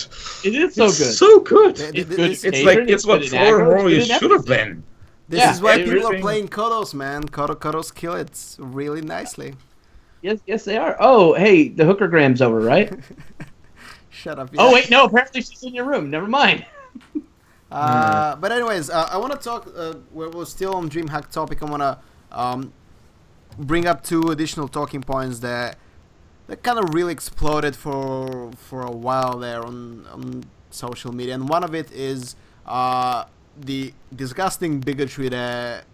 It is so good. So good. It's what Thor Warriors should have been. This is why people are playing Kodos, man. Kodos kill it really nicely. Yes, they are. Oh, hey, the hookergram's over, right? Shut up. Oh, wait, no, apparently she's in your room. Never mind. But anyways, I want to talk, we're still on DreamHack topic. I want to bring up 2 additional talking points that kind of really exploded for a while there on social media, and one of it is the disgusting bigotry that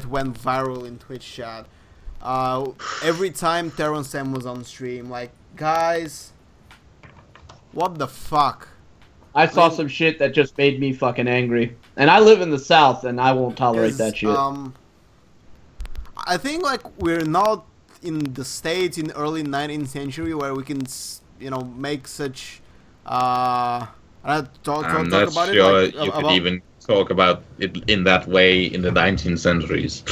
went viral in Twitch chat. Every time Terran Sam was on stream, like, guys, what the fuck? I saw some shit that just made me fucking angry, and I live in the South, and I won't tolerate that shit. I think, like, we're not in the States in early 19th century where we can, you know, make such I'm not sure you could even talk about it in that way in the 19th centuries.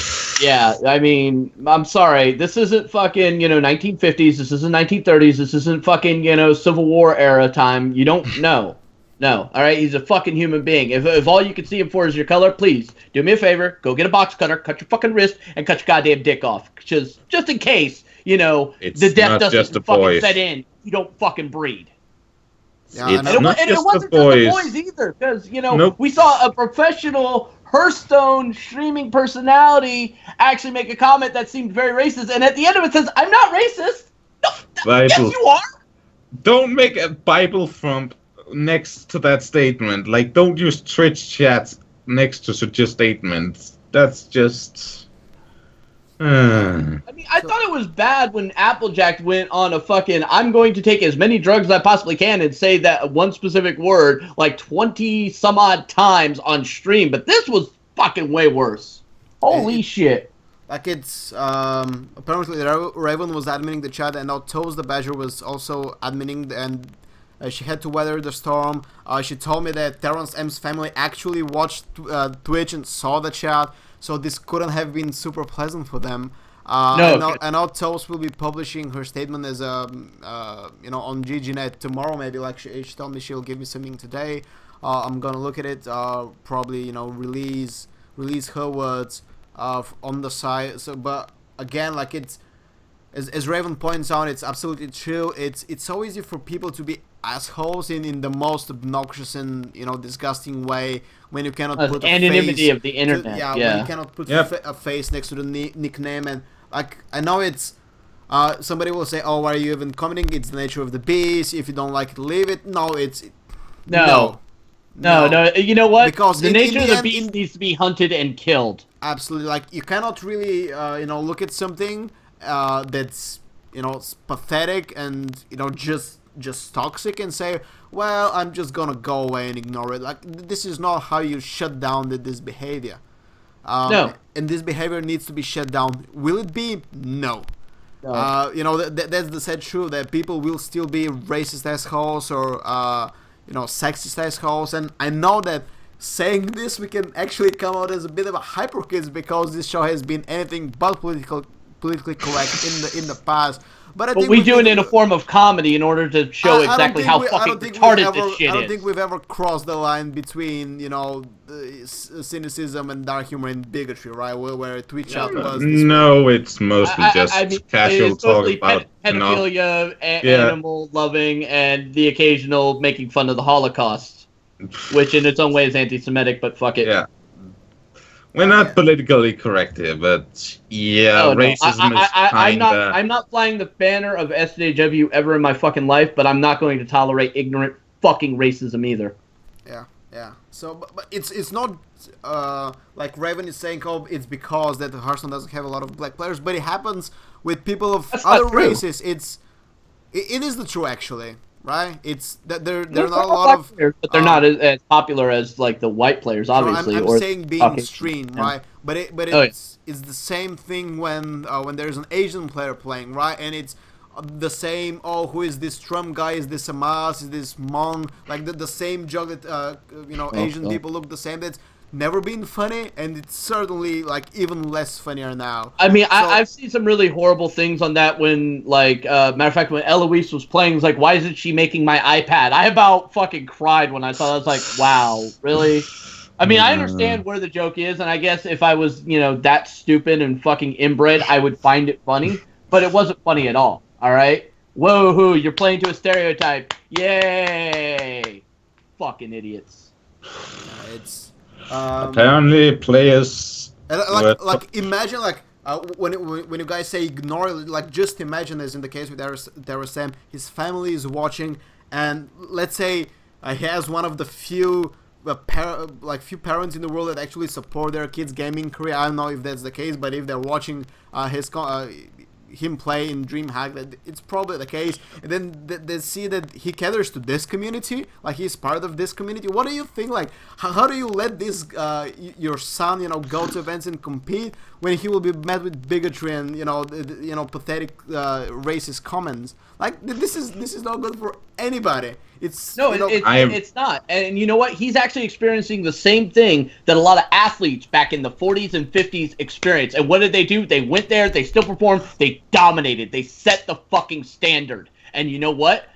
Yeah, I mean, I'm sorry, this isn't fucking, 1950s, this isn't 1930s, this isn't fucking, Civil War era time. You don't know. No, alright, he's a fucking human being. If all you can see him for is your color, please, do me a favor, go get a box cutter, cut your fucking wrist, and cut your goddamn dick off. Just in case, the death doesn't fucking set in, you don't fucking breed. Yeah, it wasn't just the boys either, because, we saw a professional Hearthstone streaming personality actually make a comment that seemed very racist, and at the end of it says, I'm not racist! No, yes, you are! Don't make a Bible thump next to that statement. Like, don't use Twitch chats next to such a statement. That's just... I mean, I thought it was bad when Applejack went on a fucking, I'm going to take as many drugs as I possibly can and say that one specific word like 20 some odd times on stream, but this was fucking way worse. Holy shit. Like, it's, apparently Raven was adminning the chat, and now Toes the Badger was also adminning, and she had to weather the storm. She told me that Terrence M's family actually watched Twitch and saw the chat, so this couldn't have been super pleasant for them. No. And now Toast will be publishing her statement as on GGNet tomorrow. Maybe, like she told me she'll give me something today. I'm gonna look at it. Probably release her words on the side. So, but again, like, it's as Raven points out, it's absolutely true. It's so easy for people to be assholes in the most obnoxious and disgusting way when you cannot put a anonymity face of the internet. when you cannot put a face next to the nickname. And like, I know it's somebody will say, oh, why are you even commenting? It's the nature of the beast. If you don't like it, leave it. No, it's no. You know what? Because the nature of the beast needs to be hunted and killed. Absolutely. Like, you cannot really look at something that's pathetic and just toxic and say, well, I'm just gonna go away and ignore it. Like, this is not how you shut down this behavior. No. And this behavior needs to be shut down. Will it be? No. That's the sad truth, that people will still be racist assholes or sexist assholes. And I know that saying this, we can actually come out as a bit of a hypocrite, because this show has been anything but politically correct in the past. But we do it in a form of comedy in order to show exactly how fucking retarded this shit is. I don't think we've ever crossed the line between, cynicism and dark humor and bigotry, right? Where Twitch chat was. No, it's mostly just casual talk about pedophilia, animal loving, and the occasional making fun of the Holocaust. which in its own way is anti-Semitic, but fuck it. Yeah. We're not politically correct here, but yeah, racism is kinda... I'm not flying the banner of SJW ever in my fucking life, but I'm not going to tolerate ignorant fucking racism either. Yeah, yeah. So, but it's not like Raven is saying, oh, it's because that Hearthstone doesn't have a lot of black players, but it happens with people of other races. It is the true, actually. Right? It's that there are not a lot of players, but they're not as popular as like the white players, obviously. I'm or saying being stream, right? But it's the same thing when there's an Asian player playing, right? And it's the same. Oh, who is this Trump guy? Is this Hamas? Is this Hmong? Like the same joke that Asian people look the same. That's never been funny, and it's certainly like even less funnier now. I mean, I've seen some really horrible things on that when, like, matter of fact, when Eloise was playing, it was like, why isn't she making my iPad? I about fucking cried when I saw that. I was like, wow, really? I mean, I understand where the joke is, and I guess if I was, that stupid and fucking inbred, I would find it funny, but it wasn't funny at all, alright? Whoa, you're playing to a stereotype. Yay! Fucking idiots. It's... apparently players like imagine when you guys say ignore, like just imagine, as in the case with Sam, his family is watching, and let's say he has one of the few parents in the world that actually support their kids' gaming career. I don't know if that's the case, but if they're watching him play in DreamHack, that it's probably the case, and then they see that he caters to this community, like he's part of this community. What do you think? Like, how do you let this your son, go to events and compete when he will be met with bigotry and pathetic racist comments? Like, this is not good for anybody. It's it's not. And you know what? He's actually experiencing the same thing that a lot of athletes back in the 40s and 50s experienced. And what did they do? They went there, they still performed, they dominated, they set the fucking standard. And you know what?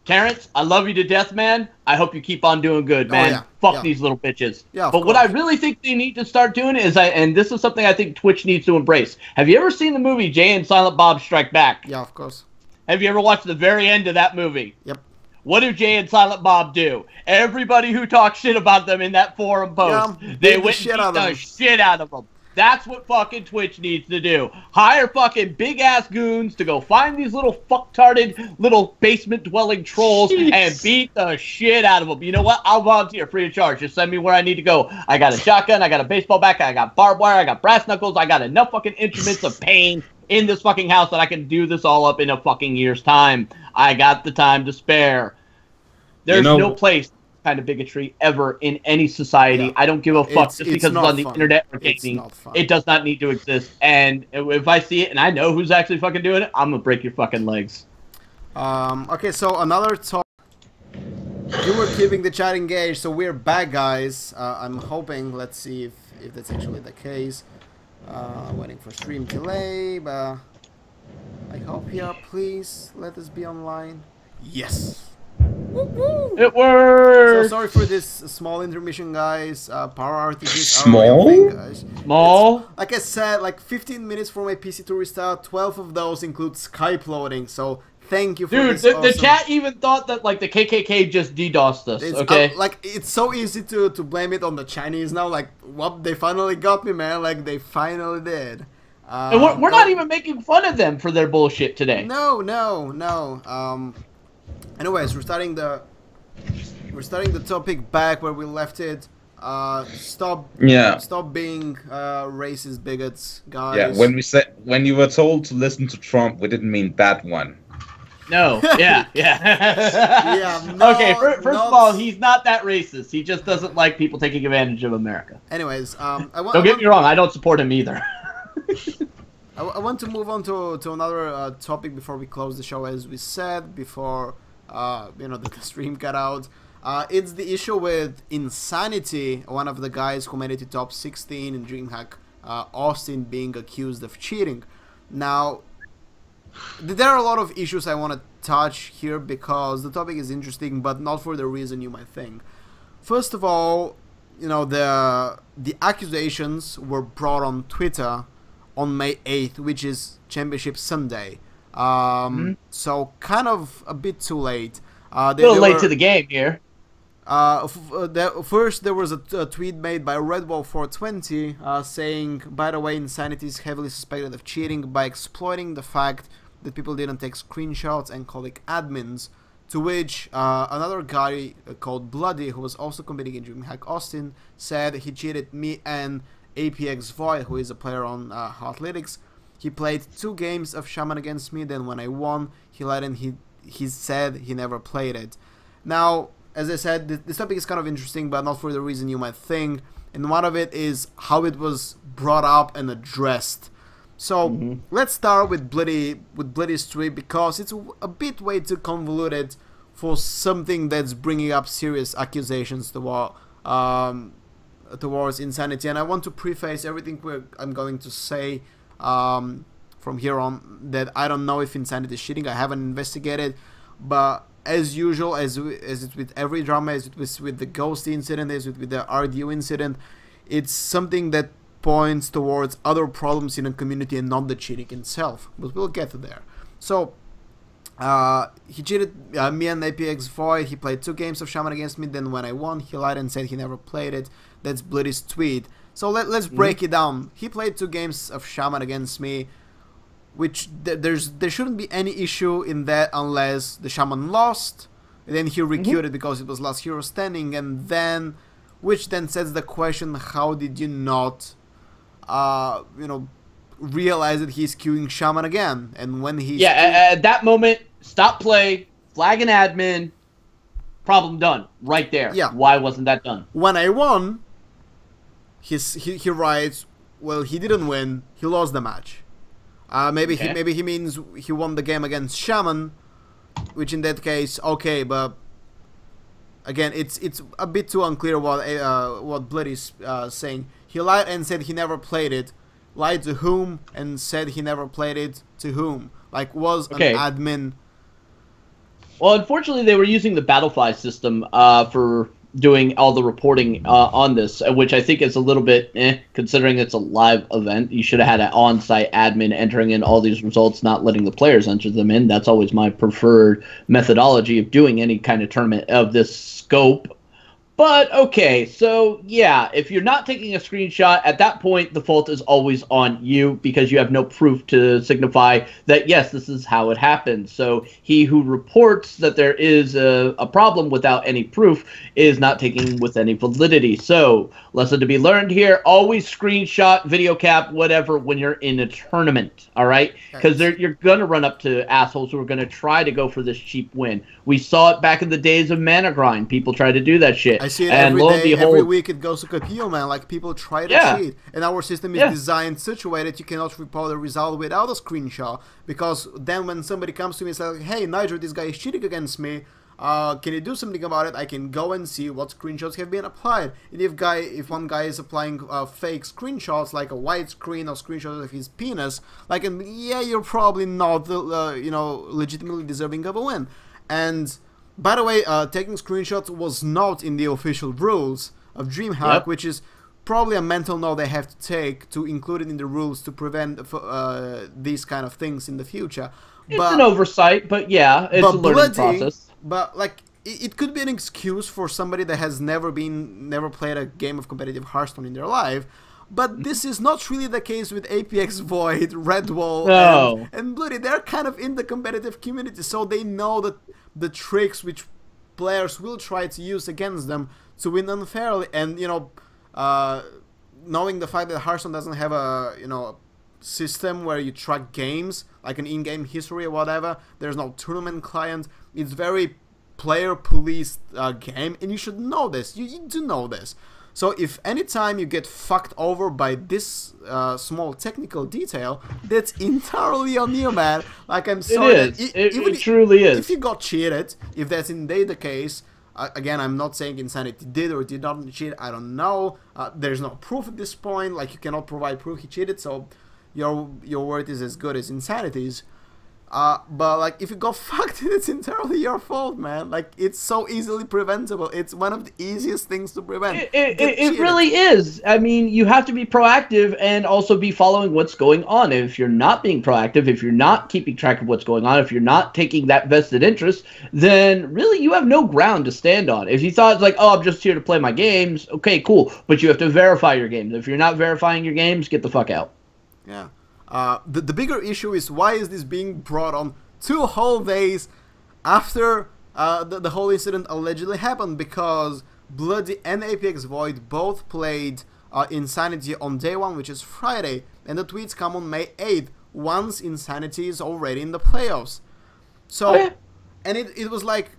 Terrence, I love you to death, man. I hope you keep on doing good, man. Oh, yeah. Fuck these little bitches. Yeah, but what I really think they need to start doing is, and this is something I think Twitch needs to embrace. Have you ever seen the movie Jay and Silent Bob Strike Back? Yeah, of course. Have you ever watched the very end of that movie? Yep. What do Jay and Silent Bob do? Everybody who talks shit about them in that forum post, they went and beat the shit out of them. That's what fucking Twitch needs to do. Hire fucking big-ass goons to go find these little fucktarded little basement-dwelling trolls and beat the shit out of them. You know what? I'll volunteer free of charge. Just send me where I need to go. I got a shotgun, I got a baseball bat, I got barbed wire, I got brass knuckles, I got enough fucking instruments of pain in this fucking house that I can do this all up in a fucking year's time. I got the time to spare. There's no place kind of bigotry ever in any society. I don't give a fuck just because it's on the internet or gaming. It does not need to exist. And if I see it and I know who's actually fucking doing it, I'm gonna break your fucking legs. Okay, so another talk. You were keeping the chat engaged, so we're back, guys. I'm hoping. Let's see if that's actually the case. Waiting for stream delay, but I hope please let us be online. Yes. Woo-woo! It works. So sorry for this small intermission, guys. Power outages Small? are a real thing, guys. Small? Like I said, like 15 minutes for my PC to restart. 12 of those include Skype loading. So thank you for this. Dude, the chat even thought that like the KKK just DDoSed us. Okay. Like it's so easy to blame it on the Chinese now. Like, what, they finally got me, man. Like they finally did. And we're not even making fun of them for their bullshit today. No. Anyways, we're starting the topic back where we left it. Stop being racist bigots, guys. Yeah, when you were told to listen to Trump, we didn't mean that one. No, yeah. Okay, first of all, he's not that racist. He just doesn't like people taking advantage of America. Anyways, don't get me wrong, I don't support him either. I want to move on to another topic before we close the show, as we said before. The stream got out. It's the issue with Insanity, one of the guys who made it to top 16 in DreamHack Austin, being accused of cheating. Now, there are a lot of issues I want to touch here because the topic is interesting, but not for the reason you might think. First of all, the accusations were brought on Twitter on May 8th, which is Championship Sunday. So kind of a bit too late. A little late to the game here. First, there was a tweet made by Redwall420 saying, by the way, Insanity is heavily suspected of cheating by exploiting the fact that people didn't take screenshots and calling admins. To which another guy called Bloody, who was also competing in DreamHack Austin, said he cheated me and APX Void, who is a player on Hearthlytics. He played 2 games of Shaman against me, then when I won, he lied and he said he never played it. Now, as I said, this topic is kind of interesting, but not for the reason you might think. And one of it is how it was brought up and addressed. So let's start with Bloody's tweet, because it's a bit way too convoluted for something that's bringing up serious accusations towards Insanity. And I want to preface everything I'm going to say from here on that I don't know if Insanity is cheating. I haven't investigated, but as usual, as it's with every drama, as it was with the Ghost incident, as with the RDU incident, it's something that points towards other problems in a community and not the cheating itself. But we'll get to there. So he cheated me and APX Void. He played 2 games of Shaman against me. Then when I won, he lied and said he never played it. That's Bloody's tweet. So let's break it down. He played 2 games of Shaman against me, which there shouldn't be any issue in that unless the Shaman lost, and then he requeued it because it was last hero standing, and then, which then sets the question: how did you not, realize that he's queuing Shaman again? And when he's at that moment, stop play, flag an admin, problem done right there. Yeah. Why wasn't that done? When I won, he writes, well, he didn't win, he lost the match. Maybe he means he won the game against Shaman, which in that case, okay, but again, it's a bit too unclear what Bloody's saying. He lied and said he never played it. Lied to whom and said he never played it to whom? Like, was an admin? Well, unfortunately, they were using the Battlefly system for doing all the reporting on this, which I think is a little bit considering it's a live event. You should have had an on-site admin entering in all these results, not letting the players enter them in. That's always my preferred methodology of doing any kind of tournament of this scope. But, okay, so, yeah, if you're not taking a screenshot, at that point, the fault is always on you because you have no proof to signify that, yes, this is how it happened. So he who reports that there is a problem without any proof is not taking with any validity. So, lesson to be learned here, always screenshot, video cap, whatever, when you're in a tournament, all right? Because you're going to run up to assholes who are going to try to go for this cheap win. We saw it back in the days of Mana Grind. People try to do that shit. I see it every day, every week it goes to Capio, man. Like, people try to cheat. And our system is designed such a way that you cannot report a result without a screenshot. Because then when somebody comes to me and says, hey, Nydra, this guy is cheating against me. Can you do something about it? I can go and see what screenshots have been applied. And if one guy is applying fake screenshots, like a white screen or screenshots of his penis, like, yeah, you're probably not, legitimately deserving of a win. And by the way, taking screenshots was not in the official rules of DreamHack, which is probably a mental note they have to take to include it in the rules to prevent these kind of things in the future. It's an oversight, but yeah, it's a learning process. But like, it could be an excuse for somebody that has never played a game of competitive Hearthstone in their life. But this is not really the case with APX Void, Redwall, and Bloody. They're kind of in the competitive community, so they know that the tricks which players will try to use against them to win unfairly. And knowing the fact that Hearthstone doesn't have a system where you track games like an in-game history or whatever, there's no tournament client. It's very player policed game, and you should know this. You do know this. So if anytime you get fucked over by this small technical detail, that's entirely on you, man. Like, I'm sorry. It truly is. If you got cheated, if that's indeed the case, again, I'm not saying Insanity did or did not cheat. I don't know. There's no proof at this point. Like, you cannot provide proof he cheated, so your word is as good as Insanity's. But like, if you got fucked, it's entirely your fault, man. Like, it's so easily preventable. It's one of the easiest things to prevent. It really is. I mean, you have to be proactive and also be following what's going on. If you're not being proactive, if you're not keeping track of what's going on, if you're not taking that vested interest, then really you have no ground to stand on. If you thought it's like, oh, I'm just here to play my games, okay, cool. But you have to verify your games. If you're not verifying your games, get the fuck out. Yeah. The bigger issue is, why is this being brought on 2 whole days after the whole incident allegedly happened? Because Bloody and APX Void both played Insanity on day 1, which is Friday, and the tweets come on May 8th, once Insanity is already in the playoffs. So, and it was like,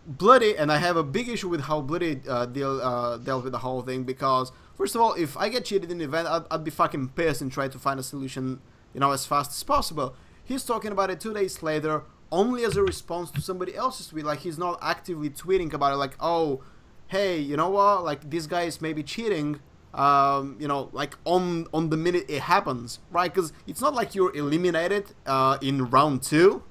Bloody, and I have a big issue with how Bloody dealt with the whole thing, because first of all, if I get cheated in the event, I'd be fucking pissed and try to find a solution, you know, as fast as possible. He's talking about it 2 days later, only as a response to somebody else's tweet. Like, he's not actively tweeting about it, like, oh, hey, you know what, like, this guy is maybe cheating, you know, like, on the minute it happens, right? Because it's not like you're eliminated in round 2,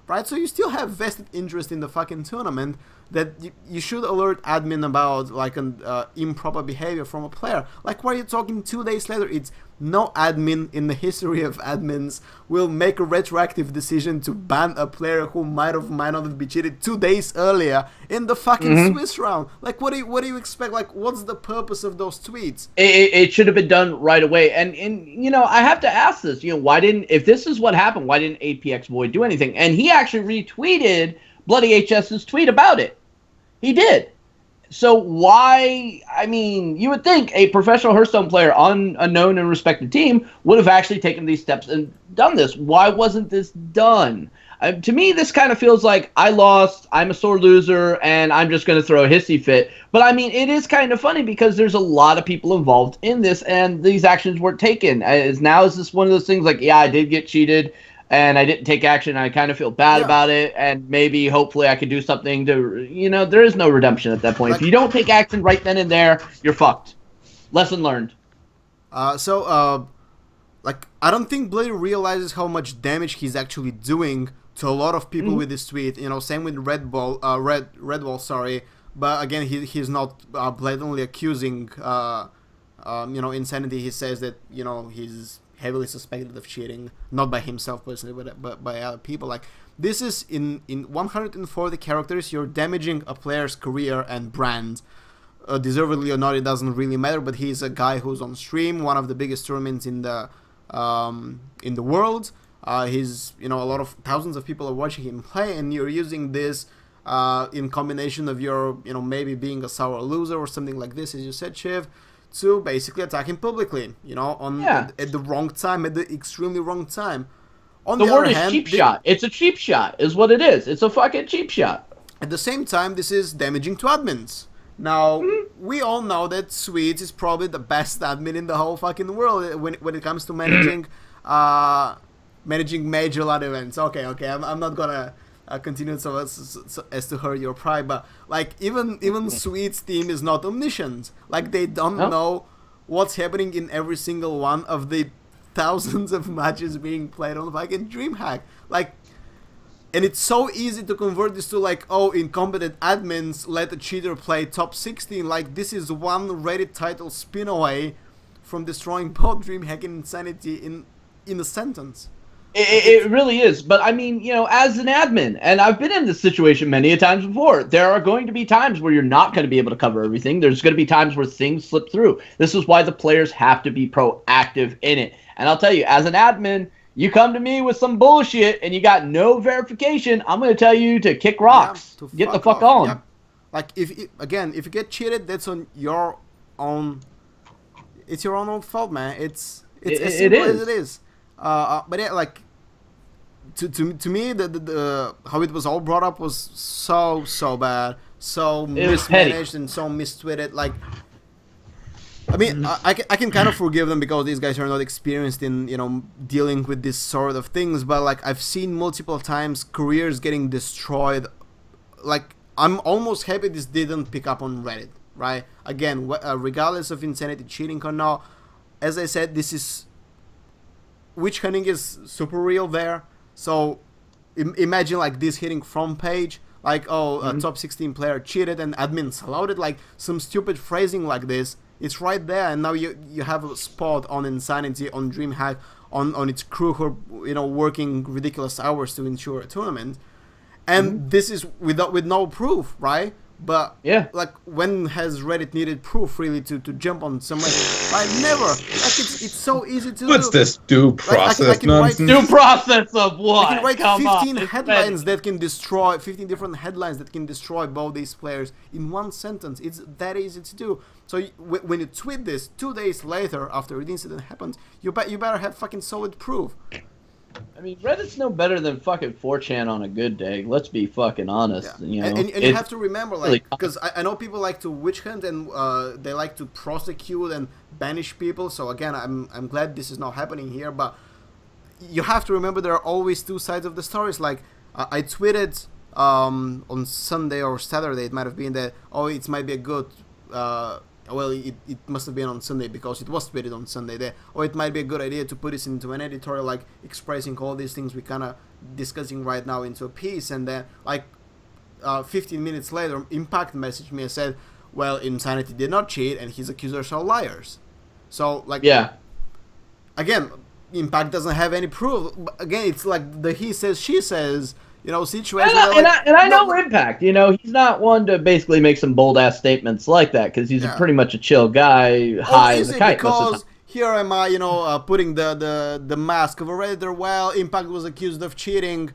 right? So you still have vested interest in the fucking tournament, that you should alert admin about, like, an improper behavior from a player. Like, why are you talking 2 days later? It's no admin in the history of admins will make a retroactive decision to ban a player who might not have been cheated 2 days earlier in the fucking Swiss round. Like, what do you expect? Like, what's the purpose of those tweets? It should have been done right away. And you know, I have to ask this. You know, why didn't, if this is what happened, why didn't APX Void do anything? And he actually retweeted Bloody HS's tweet about it. He did. So why, I mean, you would think a professional Hearthstone player on a known and respected team would have actually taken these steps and done this. Why wasn't this done? To me, this kind of feels like I lost, I'm a sore loser, and I'm just going to throw a hissy fit. But, I mean, it is kind of funny because there's a lot of people involved in this, and these actions weren't taken. Now is this one of those things like, yeah, I did get cheated, and I didn't take action, I kind of feel bad about it, and maybe, hopefully, I could do something to, you know, there is no redemption at that point. Like, if you don't take action right then and there, you're fucked. Lesson learned. Like, I don't think Bloody realizes how much damage he's actually doing to a lot of people with this tweet. You know, same with Redwall, sorry. But again, he's not blatantly accusing, you know, Insanity. He says that, you know, he's heavily suspected of cheating, not by himself personally, but by other people. Like, this is in 140 characters, you're damaging a player's career and brand. Deservedly or not, it doesn't really matter, but he's a guy who's on stream, one of the biggest tournaments in the world. He's, you know, a lot of thousands of people are watching him play, and you're using this in combination of your, you know, maybe being a sour loser or something like this, as you said, Chiv, to basically attack him publicly, you know, at the wrong time, at the extremely wrong time. On the word other is hand, cheap shot. It's a cheap shot, is what it is. It's a fucking cheap shot. At the same time, this is damaging to admins. Now, we all know that Swedes is probably the best admin in the whole fucking world when it comes to managing managing major LAN events. Okay, I'm not gonna continue so as to hurt your pride, but like even Swedes team is not omniscient. Like, they don't know what's happening in every single one of the thousands of matches being played on fucking DreamHack. Like, and it's so easy to convert this to like, oh, incompetent admins let a cheater play top 16. Like, this is one Reddit title spin away from destroying both DreamHack and Insanity in a sentence. It really is. But I mean, you know, as an admin, and I've been in this situation many a times before, there are going to be times where you're not going to be able to cover everything. There's going to be times where things slip through. This is why the players have to be proactive in it. And I'll tell you, as an admin, you come to me with some bullshit and you got no verification, I'm going to tell you to kick rocks. Get the fuck on. Yep. Like, if you get cheated, that's on your own. It's your own fault, man. It's as simple as it is. But yeah, like, to me, the how it was all brought up was so bad, so mismanaged and so mistweeted. Like, I mean, I can kind of forgive them because these guys are not experienced in, you know, dealing with this sort of things. But like, I've seen multiple times careers getting destroyed. Like, I'm almost happy this didn't pick up on Reddit, right? Again, regardless of Insanity cheating or not, as I said, this is witch hunting is super real there. So imagine like this hitting front page, like, oh, a top 16 player cheated and admins allowed it, like some stupid phrasing like this. It's right there, and now you have a spot on Insanity, on DreamHack, on its crew who are, working ridiculous hours to ensure a tournament. And this is with no proof, right? But yeah, like, when has Reddit needed proof really to jump on something? Like, never. Like, it's so easy to What's do. this due process nonsense? Due process of what? I can write Come 15 on, headlines that can destroy 15 different headlines that can destroy both these players in one sentence. It's that easy to do. So when you tweet this 2 days later after the incident happened, you better have fucking solid proof. I mean, Reddit's no better than fucking 4chan on a good day. Let's be fucking honest. Yeah. You know, and you have to remember, like, really, because I know people like to witch hunt and they like to prosecute and banish people. So again, I'm glad this is not happening here. But you have to remember there are always two sides of the stories. Like, I tweeted on Sunday or Saturday, it might have been that, oh, it might be a good. Well, it must have been on Sunday because it was tweeted on Sunday there. Or it might be a good idea to put this into an editorial, like expressing all these things we kind of discussing right now into a piece. And then, like, 15 minutes later, Impact messaged me and said, well, Insanity did not cheat and his accusers are liars. So, like, yeah. Again, Impact doesn't have any proof. But again, it's like the he says, she says, situation. And I know Impact. He's not one to basically make some bold ass statements like that because he's pretty much a chill guy, high as a kite. Because here am I, putting the mask of a Redditor. Well, Impact was accused of cheating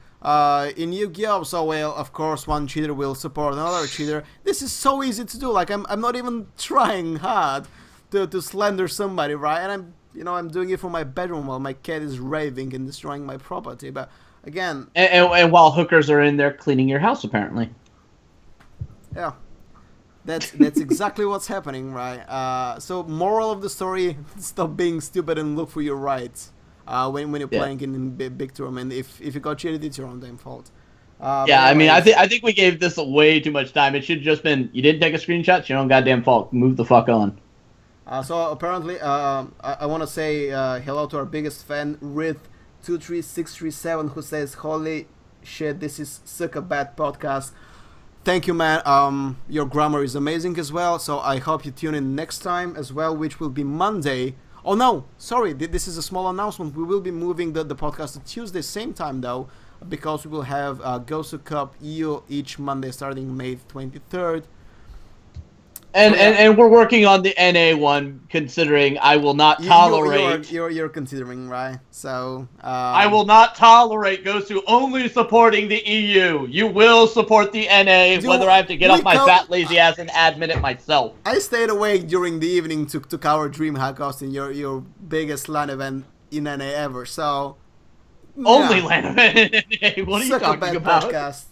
in Yu-Gi-Oh! So, well, of course, one cheater will support another cheater. This is so easy to do. Like, I'm not even trying hard to slander somebody, right? And I'm doing it from my bedroom while my cat is raving and destroying my property. But again, and while hookers are in there cleaning your house, apparently. Yeah, that's exactly what's happening, right? So, moral of the story: stop being stupid and look for your rights when you're playing in big tournament. If you got cheated, it's your own damn fault. Yeah, I mean, I think we gave this way too much time. It should have just been, you didn't take a screenshot, it's your own goddamn fault. Move the fuck on. So apparently, I want to say hello to our biggest fan, Rith23637, who says, "Holy shit, this is such a bad podcast." Thank you, man. Your grammar is amazing as well. So I hope you tune in next time as well, which will be Monday. Oh no, sorry, this is a small announcement. We will be moving the podcast to Tuesday, same time though, because we will have Gosu Cup EU each Monday starting May 23rd. And we're working on the NA one, considering I will not tolerate... You're considering, right? So... I will not tolerate Gosu only supporting the EU. You will support the NA, whether I have to get off my fat, lazy ass and admin it myself. I stayed awake during the evening to cover DreamHack Austin, your biggest LAN event in NA ever, so... Only LAN event in NA. What are you talking about? Podcast.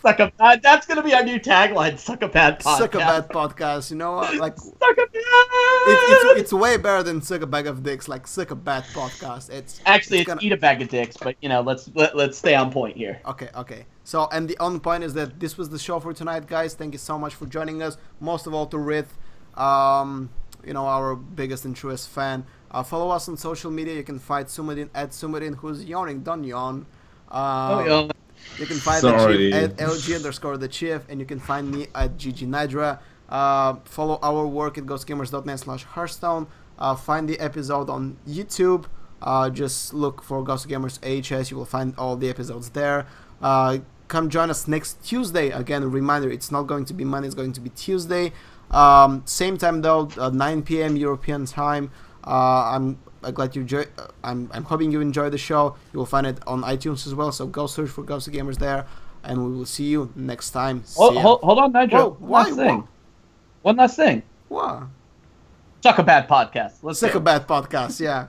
Suck a bad. That's gonna be our new tagline. Suck a bad podcast. Suck a bad podcast. You know what? Like, suck a bad. It's way better than suck a bag of dicks. Like, suck a bad podcast. It's eat a bag of dicks. But let's stay on point here. Okay. So, and the on point is that this was the show for tonight, guys. Thank you so much for joining us. Most of all to Rith, our biggest and truest fan. Follow us on social media. You can find Sumadin at Sumadin, who's yawning. Don't yawn. You can find the Chief at LG_the Chief, and you can find me at GG Nydra. Follow our work at ghostgamers.net/Hearthstone. Find the episode on YouTube. Just look for Ghost Gamers AHS. You will find all the episodes there. Come join us next Tuesday. Again, a reminder, it's not going to be Monday, it's going to be Tuesday. Same time though, 9 p.m. European time. I'm glad you enjoy. I'm hoping you enjoy the show. You will find it on iTunes as well. So go search for Ghost Gamers there, and we will see you next time. Hold on, Nydra. One last thing. What? Suck a bad podcast. Suck a bad podcast. Yeah.